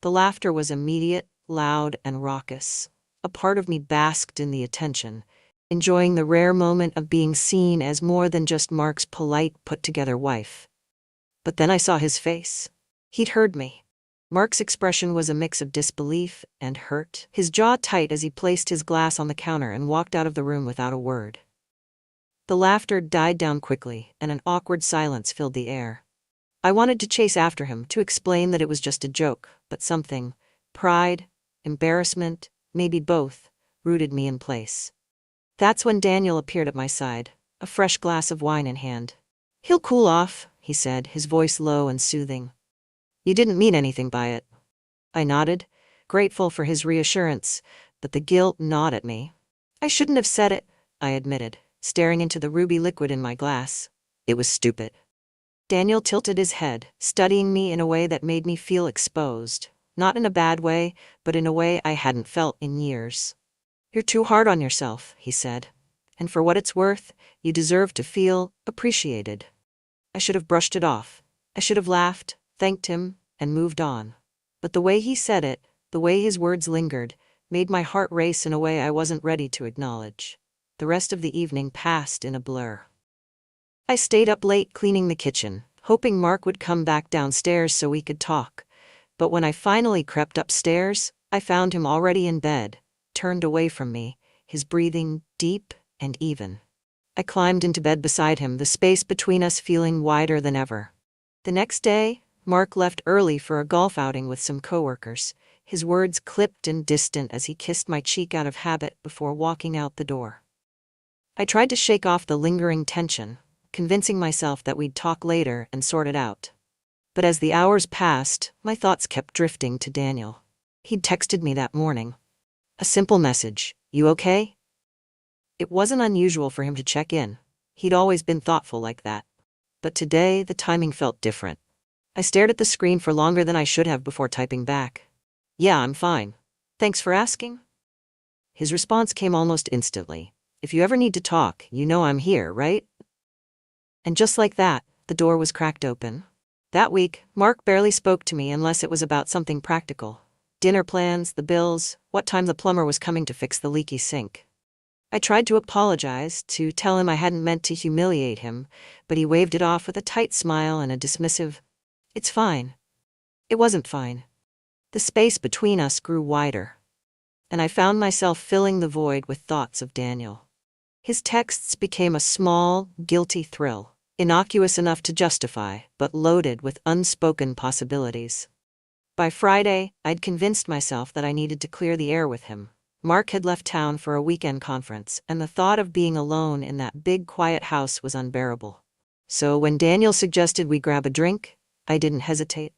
The laughter was immediate, loud, and raucous. A part of me basked in the attention, enjoying the rare moment of being seen as more than just Mark's polite, put-together wife. But then I saw his face. He'd heard me. Mark's expression was a mix of disbelief and hurt, his jaw tight as he placed his glass on the counter and walked out of the room without a word. The laughter died down quickly, and an awkward silence filled the air. I wanted to chase after him, to explain that it was just a joke, but something, pride, embarrassment, maybe both, rooted me in place. That's when Daniel appeared at my side, a fresh glass of wine in hand. "He'll cool off," he said, his voice low and soothing. "You didn't mean anything by it." I nodded, grateful for his reassurance, but the guilt gnawed at me. "I shouldn't have said it," I admitted, staring into the ruby liquid in my glass. "It was stupid." Daniel tilted his head, studying me in a way that made me feel exposed. Not in a bad way, but in a way I hadn't felt in years. "You're too hard on yourself," he said. "And for what it's worth, you deserve to feel appreciated." I should have brushed it off. I should have laughed, thanked him, and moved on. But the way he said it, the way his words lingered, made my heart race in a way I wasn't ready to acknowledge. The rest of the evening passed in a blur. I stayed up late cleaning the kitchen, hoping Mark would come back downstairs so we could talk. But when I finally crept upstairs, I found him already in bed, turned away from me, his breathing deep and even. I climbed into bed beside him, the space between us feeling wider than ever. The next day, Mark left early for a golf outing with some coworkers, his words clipped and distant as he kissed my cheek out of habit before walking out the door. I tried to shake off the lingering tension, convincing myself that we'd talk later and sort it out. But as the hours passed, my thoughts kept drifting to Daniel. He'd texted me that morning. A simple message, "You okay?" It wasn't unusual for him to check in. He'd always been thoughtful like that. But today, the timing felt different. I stared at the screen for longer than I should have before typing back. "Yeah, I'm fine. Thanks for asking." His response came almost instantly. "If you ever need to talk, you know I'm here, right?" And just like that, the door was cracked open. That week, Mark barely spoke to me unless it was about something practical. Dinner plans, the bills, what time the plumber was coming to fix the leaky sink. I tried to apologize, to tell him I hadn't meant to humiliate him, but he waved it off with a tight smile and a dismissive, "It's fine." It wasn't fine. The space between us grew wider, and I found myself filling the void with thoughts of Daniel. His texts became a small, guilty thrill, innocuous enough to justify, but loaded with unspoken possibilities. By Friday, I'd convinced myself that I needed to clear the air with him. Mark had left town for a weekend conference, and the thought of being alone in that big, quiet house was unbearable. So when Daniel suggested we grab a drink, I didn't hesitate.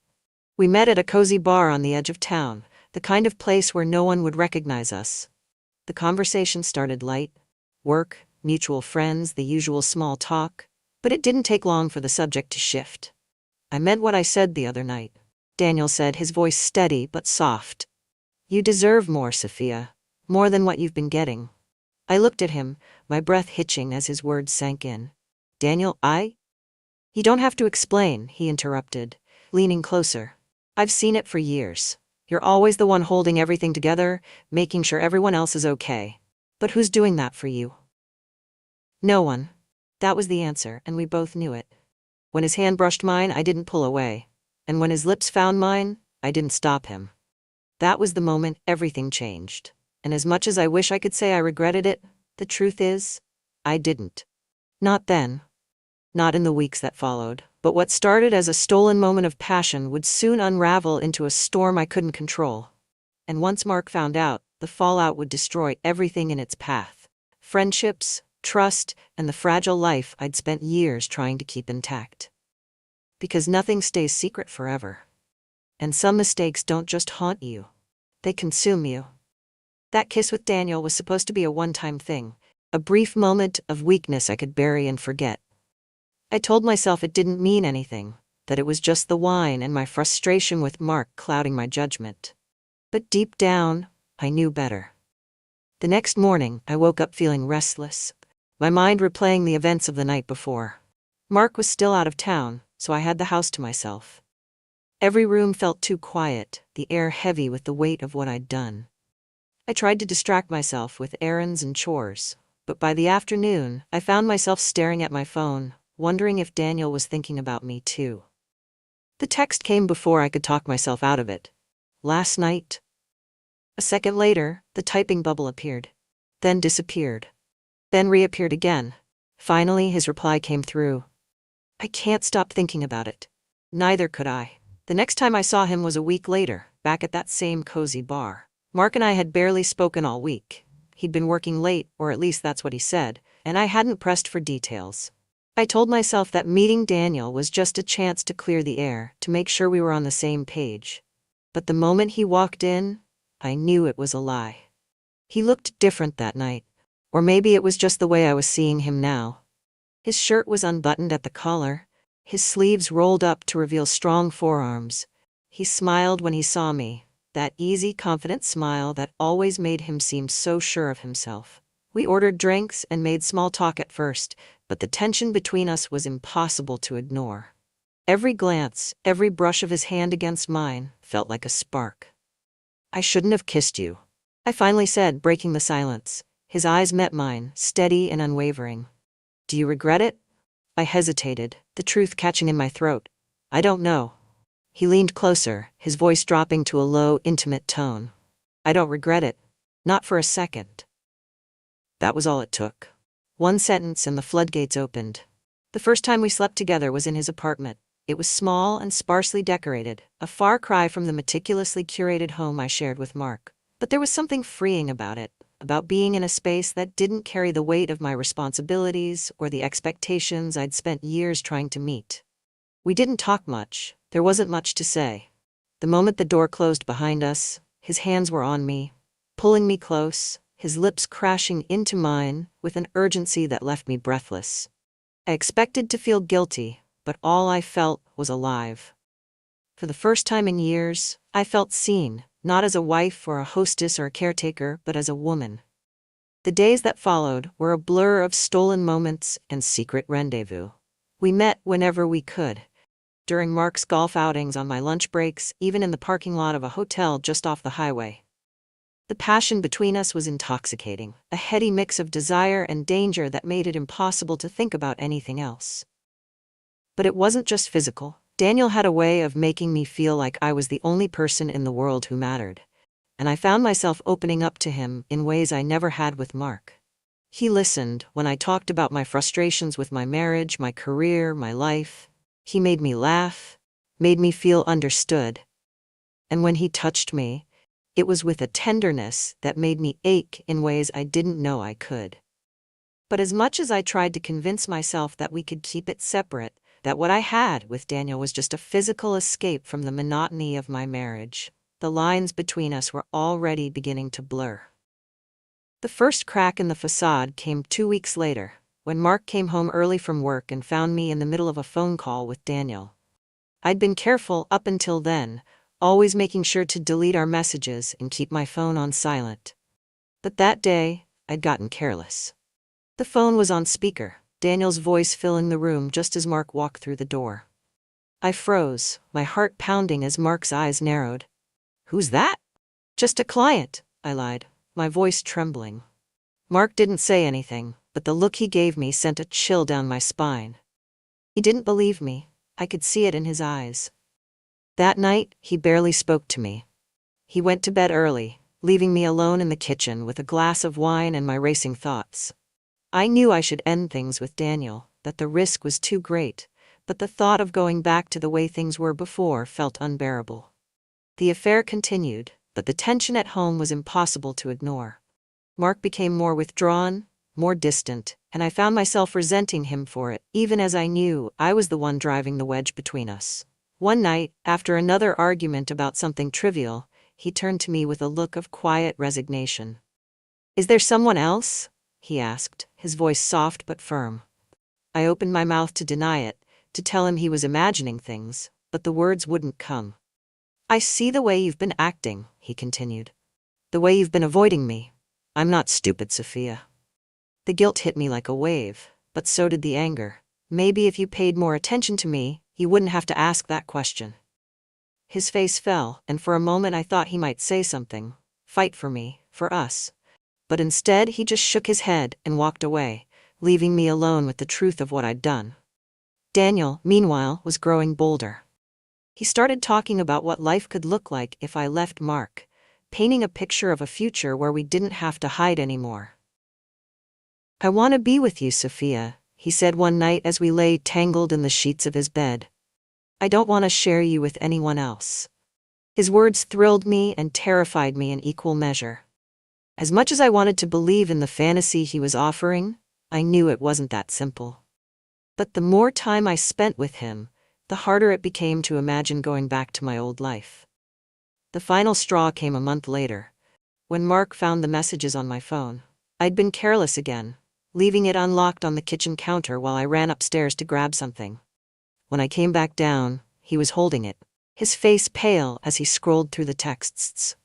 We met at a cozy bar on the edge of town, the kind of place where no one would recognize us. The conversation started light. Work, mutual friends, the usual small talk. But it didn't take long for the subject to shift. "I meant what I said the other night," Daniel said, his voice steady but soft. "You deserve more, Sophia. More than what you've been getting." I looked at him, my breath hitching as his words sank in. "Daniel, You don't have to explain," he interrupted, leaning closer. "I've seen it for years. You're always the one holding everything together, making sure everyone else is okay. But who's doing that for you?" "No one." That was the answer, and we both knew it. When his hand brushed mine, I didn't pull away. And when his lips found mine, I didn't stop him. That was the moment everything changed. And as much as I wish I could say I regretted it, the truth is, I didn't. Not then. Not in the weeks that followed. But what started as a stolen moment of passion would soon unravel into a storm I couldn't control. And once Mark found out, the fallout would destroy everything in its path. Friendships, trust, and the fragile life I'd spent years trying to keep intact. Because nothing stays secret forever. And some mistakes don't just haunt you. They consume you. That kiss with Daniel was supposed to be a one-time thing, a brief moment of weakness I could bury and forget. I told myself it didn't mean anything, that it was just the wine and my frustration with Mark clouding my judgment. But deep down, I knew better. The next morning, I woke up feeling restless, my mind replaying the events of the night before. Mark was still out of town, so I had the house to myself. Every room felt too quiet, the air heavy with the weight of what I'd done. I tried to distract myself with errands and chores, but by the afternoon, I found myself staring at my phone, wondering if Daniel was thinking about me too. The text came before I could talk myself out of it. "Last night." A second later, the typing bubble appeared, then disappeared, then reappeared again. Finally, his reply came through. I can't stop thinking about it. Neither could I. The next time I saw him was a week later, back at that same cozy bar. Mark and I had barely spoken all week. He'd been working late, or at least that's what he said, and I hadn't pressed for details. I told myself that meeting Daniel was just a chance to clear the air, to make sure we were on the same page. But the moment he walked in, I knew it was a lie. He looked different that night. Or maybe it was just the way I was seeing him now. His shirt was unbuttoned at the collar, his sleeves rolled up to reveal strong forearms. He smiled when he saw me, that easy, confident smile that always made him seem so sure of himself. We ordered drinks and made small talk at first, but the tension between us was impossible to ignore. Every glance, every brush of his hand against mine, felt like a spark. "I shouldn't have kissed you," I finally said, breaking the silence. His eyes met mine, steady and unwavering. "Do you regret it?" I hesitated, the truth catching in my throat. "I don't know." He leaned closer, his voice dropping to a low, intimate tone. "I don't regret it. Not for a second." That was all it took. One sentence and the floodgates opened. The first time we slept together was in his apartment. It was small and sparsely decorated, a far cry from the meticulously curated home I shared with Mark. But there was something freeing about it, about being in a space that didn't carry the weight of my responsibilities or the expectations I'd spent years trying to meet. We didn't talk much, there wasn't much to say. The moment the door closed behind us, his hands were on me, pulling me close, his lips crashing into mine with an urgency that left me breathless. I expected to feel guilty, but all I felt was alive. For the first time in years, I felt seen, not as a wife or a hostess or a caretaker, but as a woman. The days that followed were a blur of stolen moments and secret rendezvous. We met whenever we could. During Mark's golf outings, on my lunch breaks, even in the parking lot of a hotel just off the highway. The passion between us was intoxicating, a heady mix of desire and danger that made it impossible to think about anything else. But it wasn't just physical. Daniel had a way of making me feel like I was the only person in the world who mattered, and I found myself opening up to him in ways I never had with Mark. He listened when I talked about my frustrations with my marriage, my career, my life. He made me laugh, made me feel understood. And when he touched me, it was with a tenderness that made me ache in ways I didn't know I could. But as much as I tried to convince myself that we could keep it separate, that what I had with Daniel was just a physical escape from the monotony of my marriage, the lines between us were already beginning to blur. The first crack in the facade came 2 weeks later, when Mark came home early from work and found me in the middle of a phone call with Daniel. I'd been careful up until then, always making sure to delete our messages and keep my phone on silent. But that day, I'd gotten careless. The phone was on speaker, Daniel's voice filling the room just as Mark walked through the door. I froze, my heart pounding as Mark's eyes narrowed. "Who's that?" "Just a client," I lied, my voice trembling. Mark didn't say anything, but the look he gave me sent a chill down my spine. He didn't believe me. I could see it in his eyes. That night, he barely spoke to me. He went to bed early, leaving me alone in the kitchen with a glass of wine and my racing thoughts. I knew I should end things with Daniel, that the risk was too great, but the thought of going back to the way things were before felt unbearable. The affair continued, but the tension at home was impossible to ignore. Mark became more withdrawn, more distant, and I found myself resenting him for it, even as I knew I was the one driving the wedge between us. One night, after another argument about something trivial, he turned to me with a look of quiet resignation. "Is there someone else?" he asked, his voice soft but firm. I opened my mouth to deny it, to tell him he was imagining things, but the words wouldn't come. "I see the way you've been acting," he continued. "The way you've been avoiding me. I'm not stupid, Sophia." The guilt hit me like a wave, but so did the anger. Maybe if you paid more attention to me, you wouldn't have to ask that question. His face fell, and for a moment I thought he might say something. Fight for me, for us. But instead he just shook his head and walked away, leaving me alone with the truth of what I'd done. Daniel, meanwhile, was growing bolder. He started talking about what life could look like if I left Mark, painting a picture of a future where we didn't have to hide anymore. "I want to be with you, Sophia," he said one night as we lay tangled in the sheets of his bed. "I don't want to share you with anyone else." His words thrilled me and terrified me in equal measure. As much as I wanted to believe in the fantasy he was offering, I knew it wasn't that simple. But the more time I spent with him, the harder it became to imagine going back to my old life. The final straw came a month later, when Mark found the messages on my phone. I'd been careless again, leaving it unlocked on the kitchen counter while I ran upstairs to grab something. When I came back down, he was holding it, his face pale as he scrolled through the texts.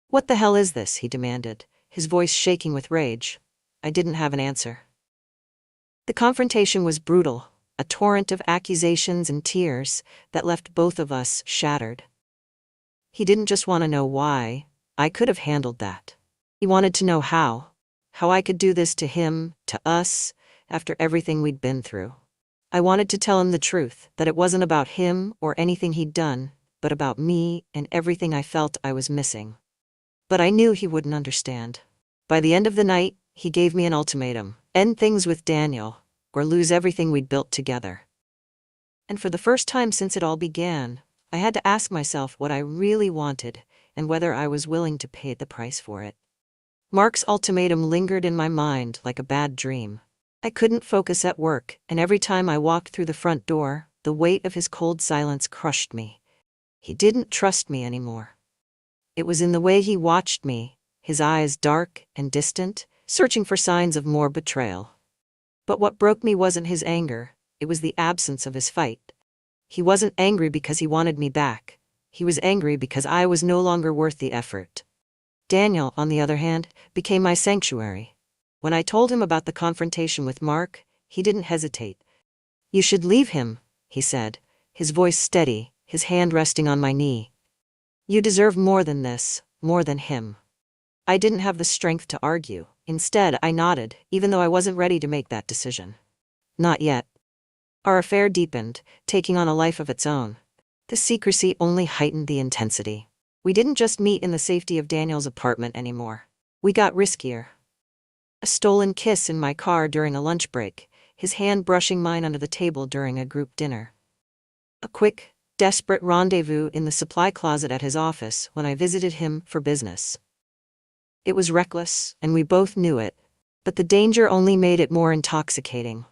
"What the hell is this?" he demanded, his voice shaking with rage. I didn't have an answer. The confrontation was brutal, a torrent of accusations and tears that left both of us shattered. He didn't just want to know why. I could have handled that. He wanted to know how I could do this to him, to us, after everything we'd been through. I wanted to tell him the truth, that it wasn't about him or anything he'd done, but about me and everything I felt I was missing. But I knew he wouldn't understand. By the end of the night, he gave me an ultimatum: end things with Daniel, or lose everything we'd built together. And for the first time since it all began, I had to ask myself what I really wanted and whether I was willing to pay the price for it. Mark's ultimatum lingered in my mind like a bad dream. I couldn't focus at work, and every time I walked through the front door, the weight of his cold silence crushed me. He didn't trust me anymore. It was in the way he watched me, his eyes dark and distant, searching for signs of more betrayal. But what broke me wasn't his anger, it was the absence of his fight. He wasn't angry because he wanted me back. He was angry because I was no longer worth the effort. Daniel, on the other hand, became my sanctuary. When I told him about the confrontation with Mark, he didn't hesitate. "You should leave him," he said, his voice steady, his hand resting on my knee. "You deserve more than this, more than him." I didn't have the strength to argue. Instead, I nodded, even though I wasn't ready to make that decision. Not yet. Our affair deepened, taking on a life of its own. The secrecy only heightened the intensity. We didn't just meet in the safety of Daniel's apartment anymore. We got riskier. A stolen kiss in my car during a lunch break, his hand brushing mine under the table during a group dinner. A quick, desperate rendezvous in the supply closet at his office when I visited him for business. It was reckless, and we both knew it, but the danger only made it more intoxicating.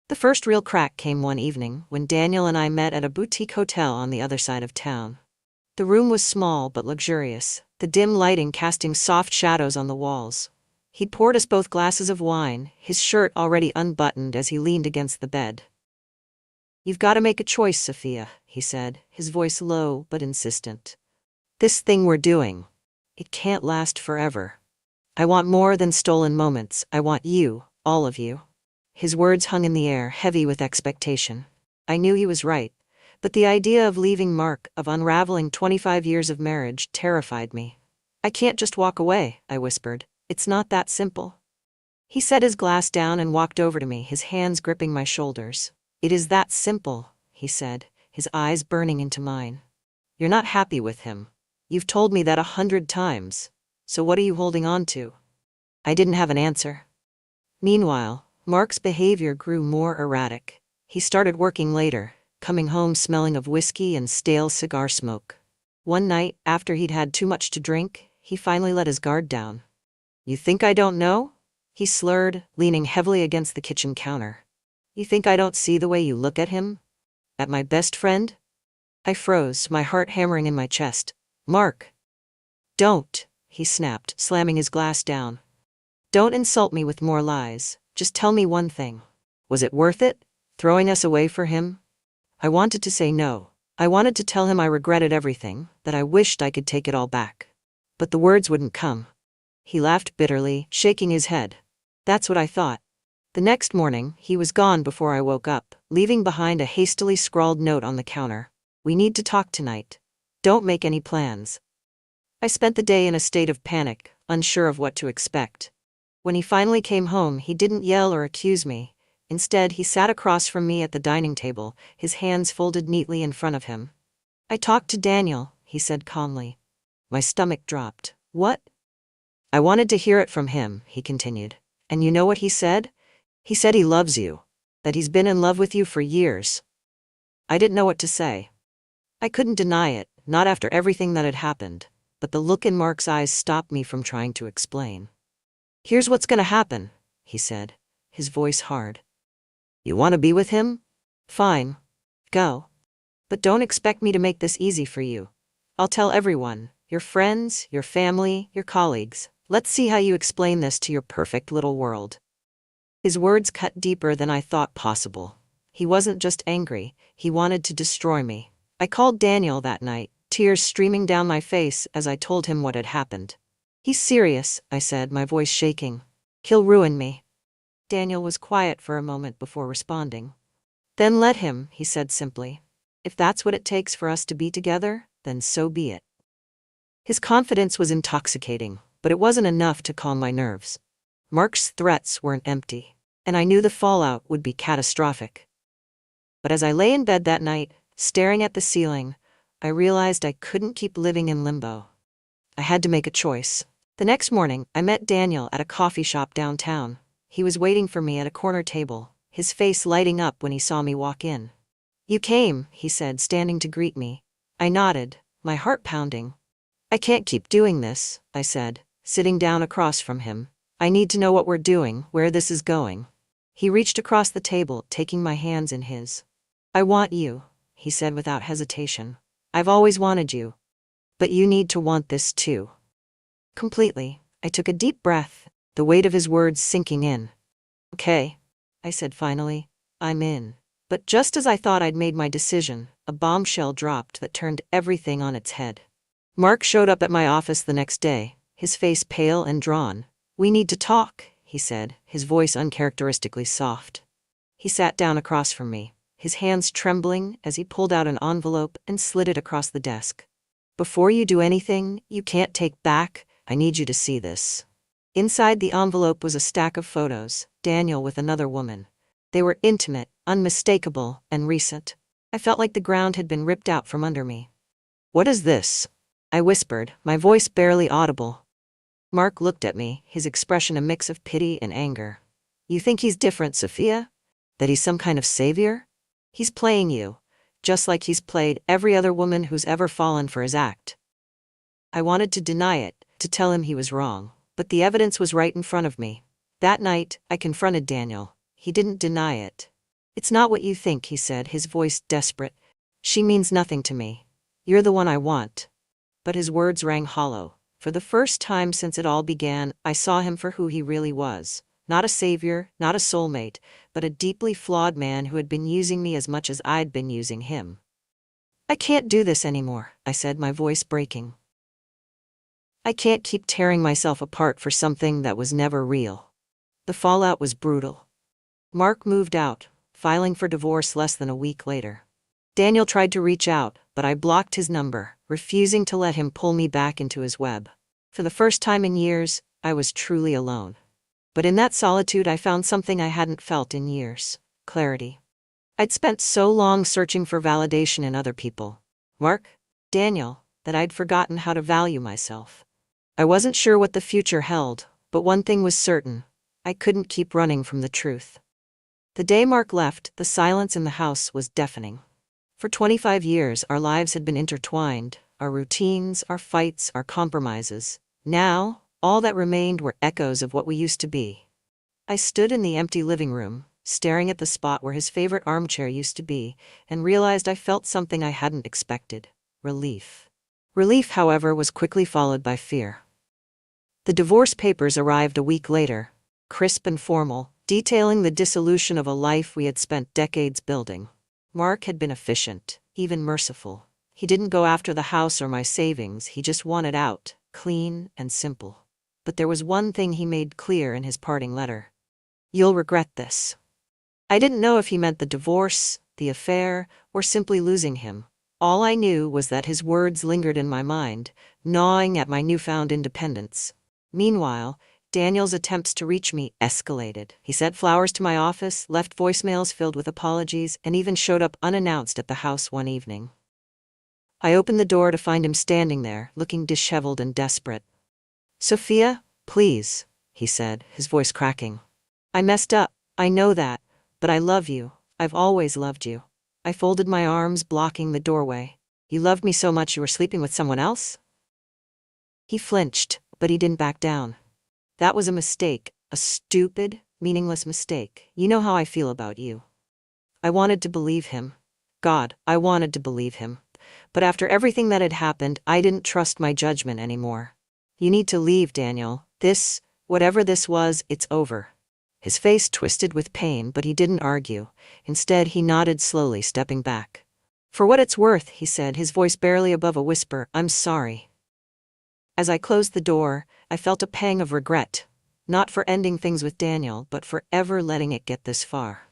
The first real crack came one evening when Daniel and I met at a boutique hotel on the other side of town. The room was small but luxurious, the dim lighting casting soft shadows on the walls. He'd poured us both glasses of wine, his shirt already unbuttoned as he leaned against the bed. "You've got to make a choice, Sophia," he said, his voice low but insistent. "This thing we're doing, it can't last forever. I want more than stolen moments. I want you, all of you." His words hung in the air, heavy with expectation. I knew he was right, but the idea of leaving Mark, of unraveling 25 years of marriage, terrified me. "I can't just walk away," I whispered. "It's not that simple." He set his glass down and walked over to me, his hands gripping my shoulders. "It is that simple," he said, his eyes burning into mine. "You're not happy with him. You've told me that 100 times. So what are you holding on to?" I didn't have an answer. Meanwhile, Mark's behavior grew more erratic. He started working later, coming home smelling of whiskey and stale cigar smoke. One night, after he'd had too much to drink, he finally let his guard down. "You think I don't know?" he slurred, leaning heavily against the kitchen counter. "You think I don't see the way you look at him? At my best friend?" I froze, my heart hammering in my chest. "Mark!" "Don't," he snapped, slamming his glass down. "Don't insult me with more lies. Just tell me one thing. Was it worth it? Throwing us away for him?" I wanted to say no. I wanted to tell him I regretted everything, that I wished I could take it all back. But the words wouldn't come. He laughed bitterly, shaking his head. "That's what I thought." The next morning, he was gone before I woke up, leaving behind a hastily scrawled note on the counter. "We need to talk tonight. Don't make any plans." I spent the day in a state of panic, unsure of what to expect. When he finally came home, he didn't yell or accuse me. Instead, he sat across from me at the dining table, his hands folded neatly in front of him. "I talked to Daniel," he said calmly. My stomach dropped. "What?" "I wanted to hear it from him," he continued. "And you know what he said? He said he loves you. That he's been in love with you for years." I didn't know what to say. I couldn't deny it, not after everything that had happened, but the look in Mark's eyes stopped me from trying to explain. "Here's what's gonna happen," he said, his voice hard. "You want to be with him? Fine. Go. But don't expect me to make this easy for you. I'll tell everyone, your friends, your family, your colleagues. Let's see how you explain this to your perfect little world." His words cut deeper than I thought possible. He wasn't just angry, he wanted to destroy me. I called Daniel that night, tears streaming down my face as I told him what had happened. "He's serious," I said, my voice shaking. "He'll ruin me." Daniel was quiet for a moment before responding. "Then let him," he said simply. "If that's what it takes for us to be together, then so be it." His confidence was intoxicating, but it wasn't enough to calm my nerves. Mark's threats weren't empty, and I knew the fallout would be catastrophic. But as I lay in bed that night, staring at the ceiling, I realized I couldn't keep living in limbo. I had to make a choice. The next morning, I met Daniel at a coffee shop downtown. He was waiting for me at a corner table, his face lighting up when he saw me walk in. You came, he said, standing to greet me. I nodded, my heart pounding. I can't keep doing this, I said, sitting down across from him. I need to know what we're doing, where this is going. He reached across the table, taking my hands in his. I want you, he said without hesitation. I've always wanted you. But you need to want this too. Completely. I took a deep breath, the weight of his words sinking in. Okay, I said finally. I'm in. But just as I thought I'd made my decision, a bombshell dropped that turned everything on its head. Mark showed up at my office the next day, his face pale and drawn. We need to talk, he said, his voice uncharacteristically soft. He sat down across from me, his hands trembling as he pulled out an envelope and slid it across the desk. Before you do anything you can't take back, I need you to see this. Inside the envelope was a stack of photos, Daniel with another woman. They were intimate, unmistakable, and recent. I felt like the ground had been ripped out from under me. What is this? I whispered, my voice barely audible. Mark looked at me, his expression a mix of pity and anger. You think he's different, Sophia? That he's some kind of savior? He's playing you, just like he's played every other woman who's ever fallen for his act. I wanted to deny it, to tell him he was wrong, but the evidence was right in front of me. That night, I confronted Daniel. He didn't deny it. It's not what you think, he said, his voice desperate. She means nothing to me. You're the one I want. But his words rang hollow. For the first time since it all began, I saw him for who he really was. Not a savior, not a soulmate, but a deeply flawed man who had been using me as much as I'd been using him. I can't do this anymore, I said, my voice breaking. I can't keep tearing myself apart for something that was never real. The fallout was brutal. Mark moved out, filing for divorce less than a week later. Daniel tried to reach out, but I blocked his number, refusing to let him pull me back into his web. For the first time in years, I was truly alone. But in that solitude I found something I hadn't felt in years: clarity. I'd spent so long searching for validation in other people, Mark, Daniel, that I'd forgotten how to value myself. I wasn't sure what the future held, but one thing was certain: I couldn't keep running from the truth. The day Mark left, the silence in the house was deafening. For 25 years our lives had been intertwined, our routines, our fights, our compromises. Now, all that remained were echoes of what we used to be. I stood in the empty living room, staring at the spot where his favorite armchair used to be, and realized I felt something I hadn't expected: relief. Relief, however, was quickly followed by fear. The divorce papers arrived a week later, crisp and formal, detailing the dissolution of a life we had spent decades building. Mark had been efficient, even merciful. He didn't go after the house or my savings, he just wanted out, clean and simple. But there was one thing he made clear in his parting letter. You'll regret this. I didn't know if he meant the divorce, the affair, or simply losing him. All I knew was that his words lingered in my mind, gnawing at my newfound independence. Meanwhile, Daniel's attempts to reach me escalated. He sent flowers to my office, left voicemails filled with apologies, and even showed up unannounced at the house one evening. I opened the door to find him standing there, looking disheveled and desperate. Sophia, please, he said, his voice cracking. I messed up, I know that, but I love you. I've always loved you. I folded my arms, blocking the doorway. You loved me so much you were sleeping with someone else? He flinched, but he didn't back down. That was a mistake, a stupid, meaningless mistake. You know how I feel about you. I wanted to believe him. God, I wanted to believe him. But after everything that had happened, I didn't trust my judgment anymore. You need to leave, Daniel. This, whatever this was, it's over. His face twisted with pain, but he didn't argue. Instead, he nodded slowly, stepping back. For what it's worth, he said, his voice barely above a whisper, I'm sorry. As I closed the door, I felt a pang of regret, not for ending things with Daniel, but for ever letting it get this far.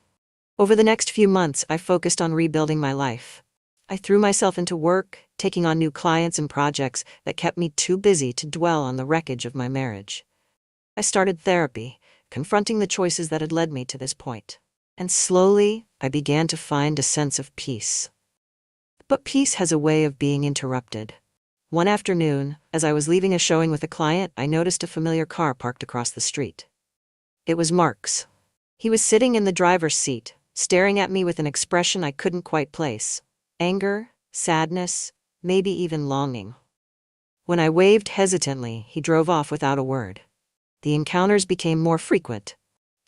Over the next few months, I focused on rebuilding my life. I threw myself into work, taking on new clients and projects that kept me too busy to dwell on the wreckage of my marriage. I started therapy, confronting the choices that had led me to this point. And slowly, I began to find a sense of peace. But peace has a way of being interrupted. One afternoon, as I was leaving a showing with a client, I noticed a familiar car parked across the street. It was Mark's. He was sitting in the driver's seat, staring at me with an expression I couldn't quite place. Anger, sadness, maybe even longing. When I waved hesitantly, he drove off without a word. The encounters became more frequent.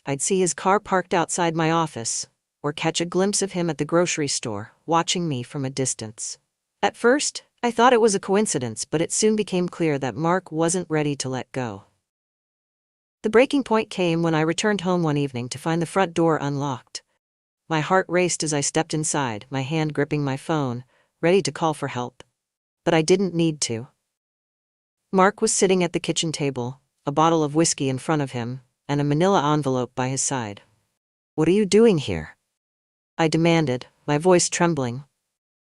I'd see his car parked outside my office, or catch a glimpse of him at the grocery store, watching me from a distance. At first, I thought it was a coincidence, but it soon became clear that Mark wasn't ready to let go. The breaking point came when I returned home one evening to find the front door unlocked. My heart raced as I stepped inside, my hand gripping my phone, ready to call for help. But I didn't need to. Mark was sitting at the kitchen table, a bottle of whiskey in front of him, and a manila envelope by his side. "What are you doing here?" I demanded, my voice trembling.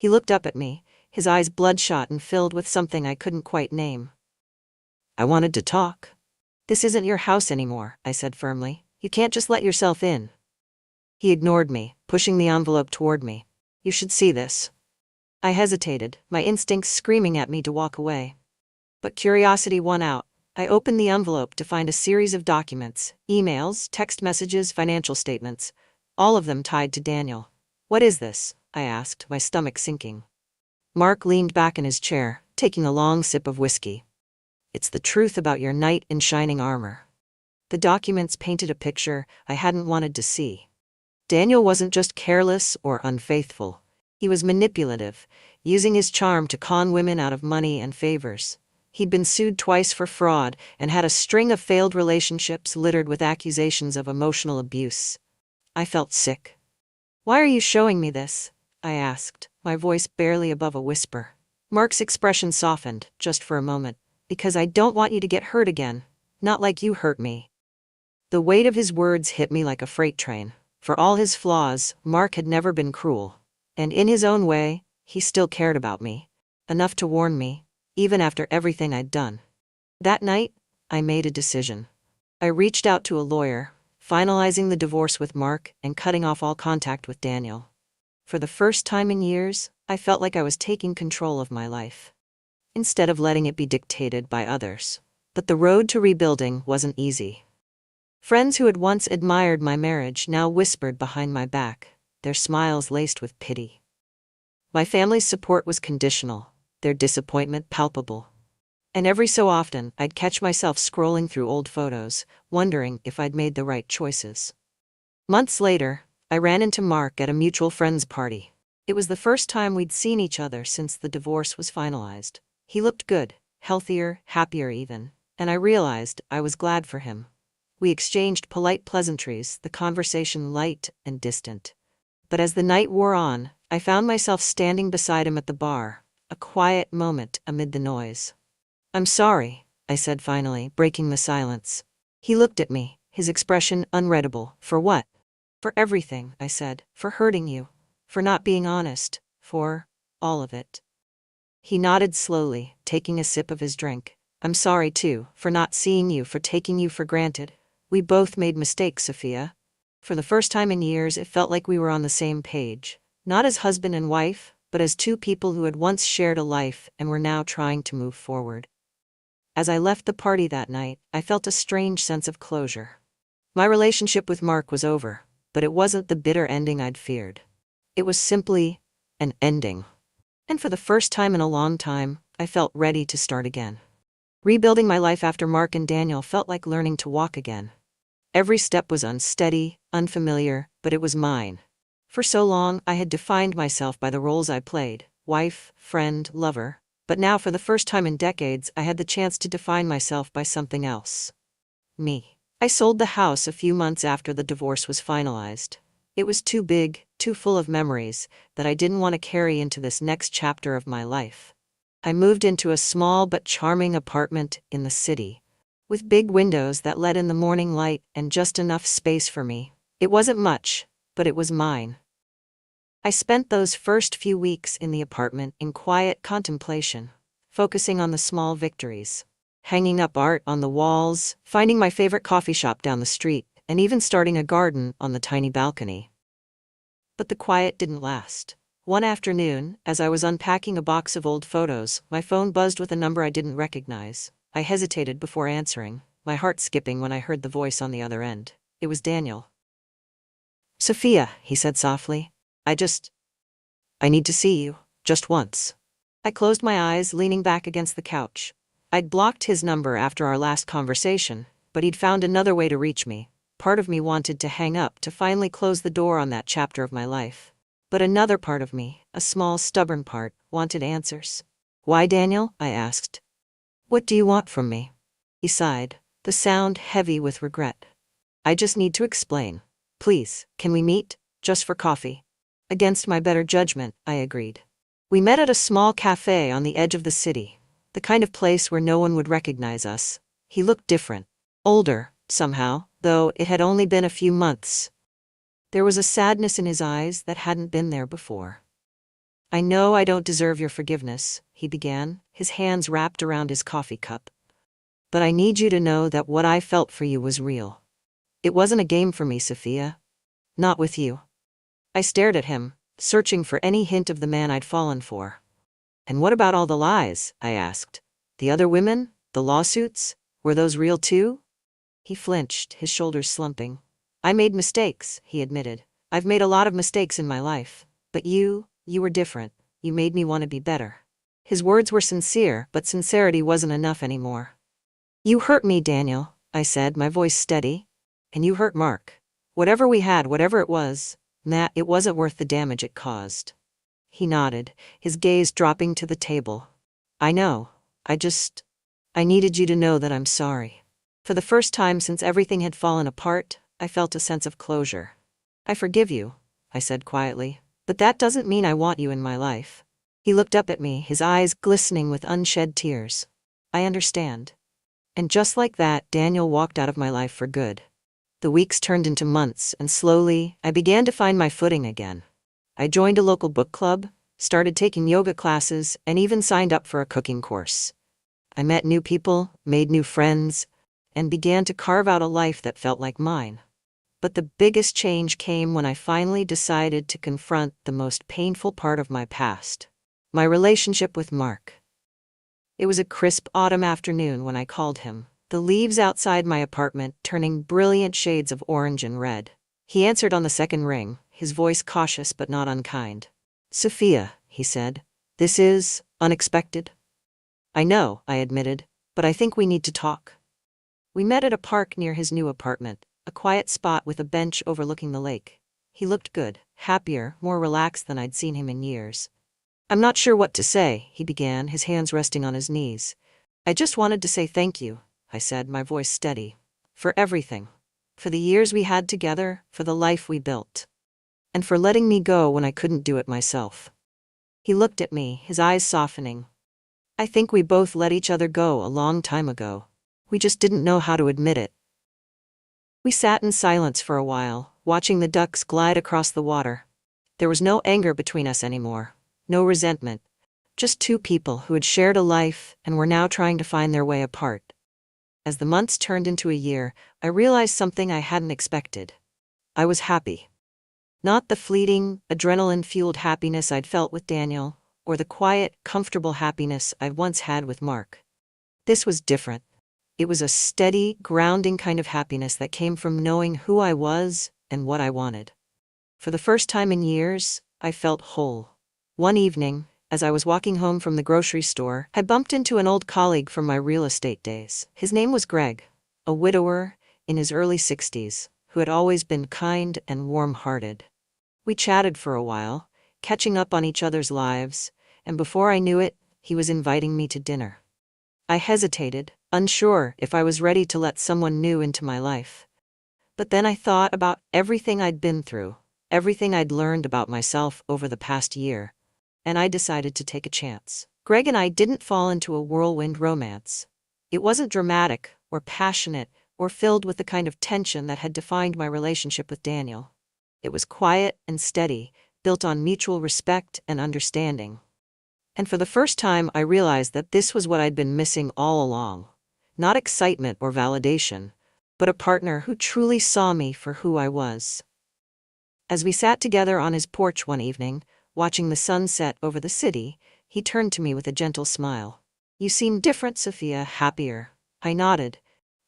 He looked up at me, his eyes bloodshot and filled with something I couldn't quite name. "I wanted to talk." "This isn't your house anymore," I said firmly. "You can't just let yourself in." He ignored me, pushing the envelope toward me. "You should see this." I hesitated, my instincts screaming at me to walk away. But curiosity won out. I opened the envelope to find a series of documents, emails, text messages, financial statements, all of them tied to Daniel. "What is this?" I asked, my stomach sinking. Mark leaned back in his chair, taking a long sip of whiskey. "It's the truth about your knight in shining armor." The documents painted a picture I hadn't wanted to see. Daniel wasn't just careless or unfaithful. He was manipulative, using his charm to con women out of money and favors. He'd been sued twice for fraud and had a string of failed relationships littered with accusations of emotional abuse. I felt sick. "Why are you showing me this?" I asked, my voice barely above a whisper. Mark's expression softened, just for a moment. "Because I don't want you to get hurt again. Not like you hurt me." The weight of his words hit me like a freight train. For all his flaws, Mark had never been cruel. And in his own way, he still cared about me. Enough to warn me, even after everything I'd done. That night, I made a decision. I reached out to a lawyer, finalizing the divorce with Mark and cutting off all contact with Daniel. For the first time in years, I felt like I was taking control of my life, instead of letting it be dictated by others. But the road to rebuilding wasn't easy. Friends who had once admired my marriage now whispered behind my back, their smiles laced with pity. My family's support was conditional, their disappointment palpable. And every so often, I'd catch myself scrolling through old photos, wondering if I'd made the right choices. Months later, I ran into Mark at a mutual friend's party. It was the first time we'd seen each other since the divorce was finalized. He looked good, healthier, happier even, and I realized I was glad for him. We exchanged polite pleasantries, the conversation light and distant. But as the night wore on, I found myself standing beside him at the bar, a quiet moment amid the noise. "I'm sorry," I said finally, breaking the silence. He looked at me, his expression unreadable. "For what?" "For everything," I said. "For hurting you. For not being honest. For all of it." He nodded slowly, taking a sip of his drink. "I'm sorry too, for not seeing you, for taking you for granted. We both made mistakes, Sophia." For the first time in years, it felt like we were on the same page. Not as husband and wife, but as two people who had once shared a life and were now trying to move forward. As I left the party that night, I felt a strange sense of closure. My relationship with Mark was over, but it wasn't the bitter ending I'd feared. It was simply an ending. And for the first time in a long time, I felt ready to start again. Rebuilding my life after Mark and Daniel felt like learning to walk again. Every step was unsteady, unfamiliar, but it was mine. For so long, I had defined myself by the roles I played: wife, friend, lover. But now, for the first time in decades, I had the chance to define myself by something else. Me. I sold the house a few months after the divorce was finalized. It was too big, too full of memories, that I didn't want to carry into this next chapter of my life. I moved into a small but charming apartment in the city, with big windows that let in the morning light and just enough space for me. It wasn't much, but it was mine. I spent those first few weeks in the apartment in quiet contemplation, focusing on the small victories, hanging up art on the walls, finding my favorite coffee shop down the street, and even starting a garden on the tiny balcony. But the quiet didn't last. One afternoon, as I was unpacking a box of old photos, my phone buzzed with a number I didn't recognize. I hesitated before answering, my heart skipping when I heard the voice on the other end. It was Daniel. Sophia, he said softly. I need to see you, just once. I closed my eyes, leaning back against the couch. I'd blocked his number after our last conversation, but he'd found another way to reach me. Part of me wanted to hang up, to finally close the door on that chapter of my life. But another part of me, a small, stubborn part, wanted answers. Why, Daniel? I asked. What do you want from me? He sighed, the sound heavy with regret. I just need to explain. Please, can we meet? Just for coffee. Against my better judgment, I agreed. We met at a small cafe on the edge of the city, the kind of place where no one would recognize us. He looked different. Older, somehow, though it had only been a few months. There was a sadness in his eyes that hadn't been there before. I know I don't deserve your forgiveness, he began, his hands wrapped around his coffee cup. But I need you to know that what I felt for you was real. It wasn't a game for me, Sophia. Not with you. I stared at him, searching for any hint of the man I'd fallen for. And what about all the lies? I asked. The other women? The lawsuits? Were those real too? He flinched, his shoulders slumping. I made mistakes, he admitted. I've made a lot of mistakes in my life. But you were different. You made me want to be better. His words were sincere, but sincerity wasn't enough anymore. You hurt me, Daniel, I said, my voice steady. And you hurt Mark. Whatever we had, whatever it was, it wasn't worth the damage it caused. He nodded, his gaze dropping to the table. I know. I needed you to know that I'm sorry. For the first time since everything had fallen apart, I felt a sense of closure. I forgive you, I said quietly, but that doesn't mean I want you in my life. He looked up at me, his eyes glistening with unshed tears. I understand. And just like that, Daniel walked out of my life for good. The weeks turned into months, and slowly, I began to find my footing again. I joined a local book club, started taking yoga classes, and even signed up for a cooking course. I met new people, made new friends, and began to carve out a life that felt like mine. But the biggest change came when I finally decided to confront the most painful part of my past, my relationship with Mark. It was a crisp autumn afternoon when I called him, the leaves outside my apartment turning brilliant shades of orange and red. He answered on the second ring, his voice cautious but not unkind. Sophia, he said, this is unexpected. I know, I admitted, but I think we need to talk. We met at a park near his new apartment, a quiet spot with a bench overlooking the lake. He looked good, happier, more relaxed than I'd seen him in years. I'm not sure what to say, he began, his hands resting on his knees. I just wanted to say thank you, I said, my voice steady. For everything. For the years we had together, for the life we built. And for letting me go when I couldn't do it myself. He looked at me, his eyes softening. I think we both let each other go a long time ago. We just didn't know how to admit it. We sat in silence for a while, watching the ducks glide across the water. There was no anger between us anymore, no resentment, just two people who had shared a life and were now trying to find their way apart. As the months turned into a year, I realized something I hadn't expected. I was happy. Not the fleeting, adrenaline-fueled happiness I'd felt with Daniel, or the quiet, comfortable happiness I'd once had with Mark. This was different. It was a steady, grounding kind of happiness that came from knowing who I was and what I wanted. For the first time in years, I felt whole. One evening, as I was walking home from the grocery store, I bumped into an old colleague from my real estate days. His name was Greg, a widower in his early 60s, who had always been kind and warm-hearted. We chatted for a while, catching up on each other's lives, and before I knew it, he was inviting me to dinner. I hesitated, unsure if I was ready to let someone new into my life. But then I thought about everything I'd been through, everything I'd learned about myself over the past year, and I decided to take a chance. Greg and I didn't fall into a whirlwind romance. It wasn't dramatic, or passionate, or filled with the kind of tension that had defined my relationship with Daniel. It was quiet and steady, built on mutual respect and understanding. And for the first time, I realized that this was what I'd been missing all along. Not excitement or validation, but a partner who truly saw me for who I was. As we sat together on his porch one evening, watching the sun set over the city, he turned to me with a gentle smile. You seem different, Sophia, happier. I nodded,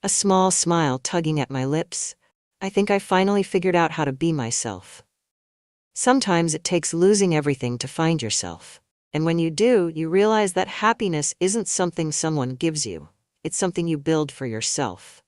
a small smile tugging at my lips. I think I finally figured out how to be myself. Sometimes it takes losing everything to find yourself. And when you do, you realize that happiness isn't something someone gives you. It's something you build for yourself.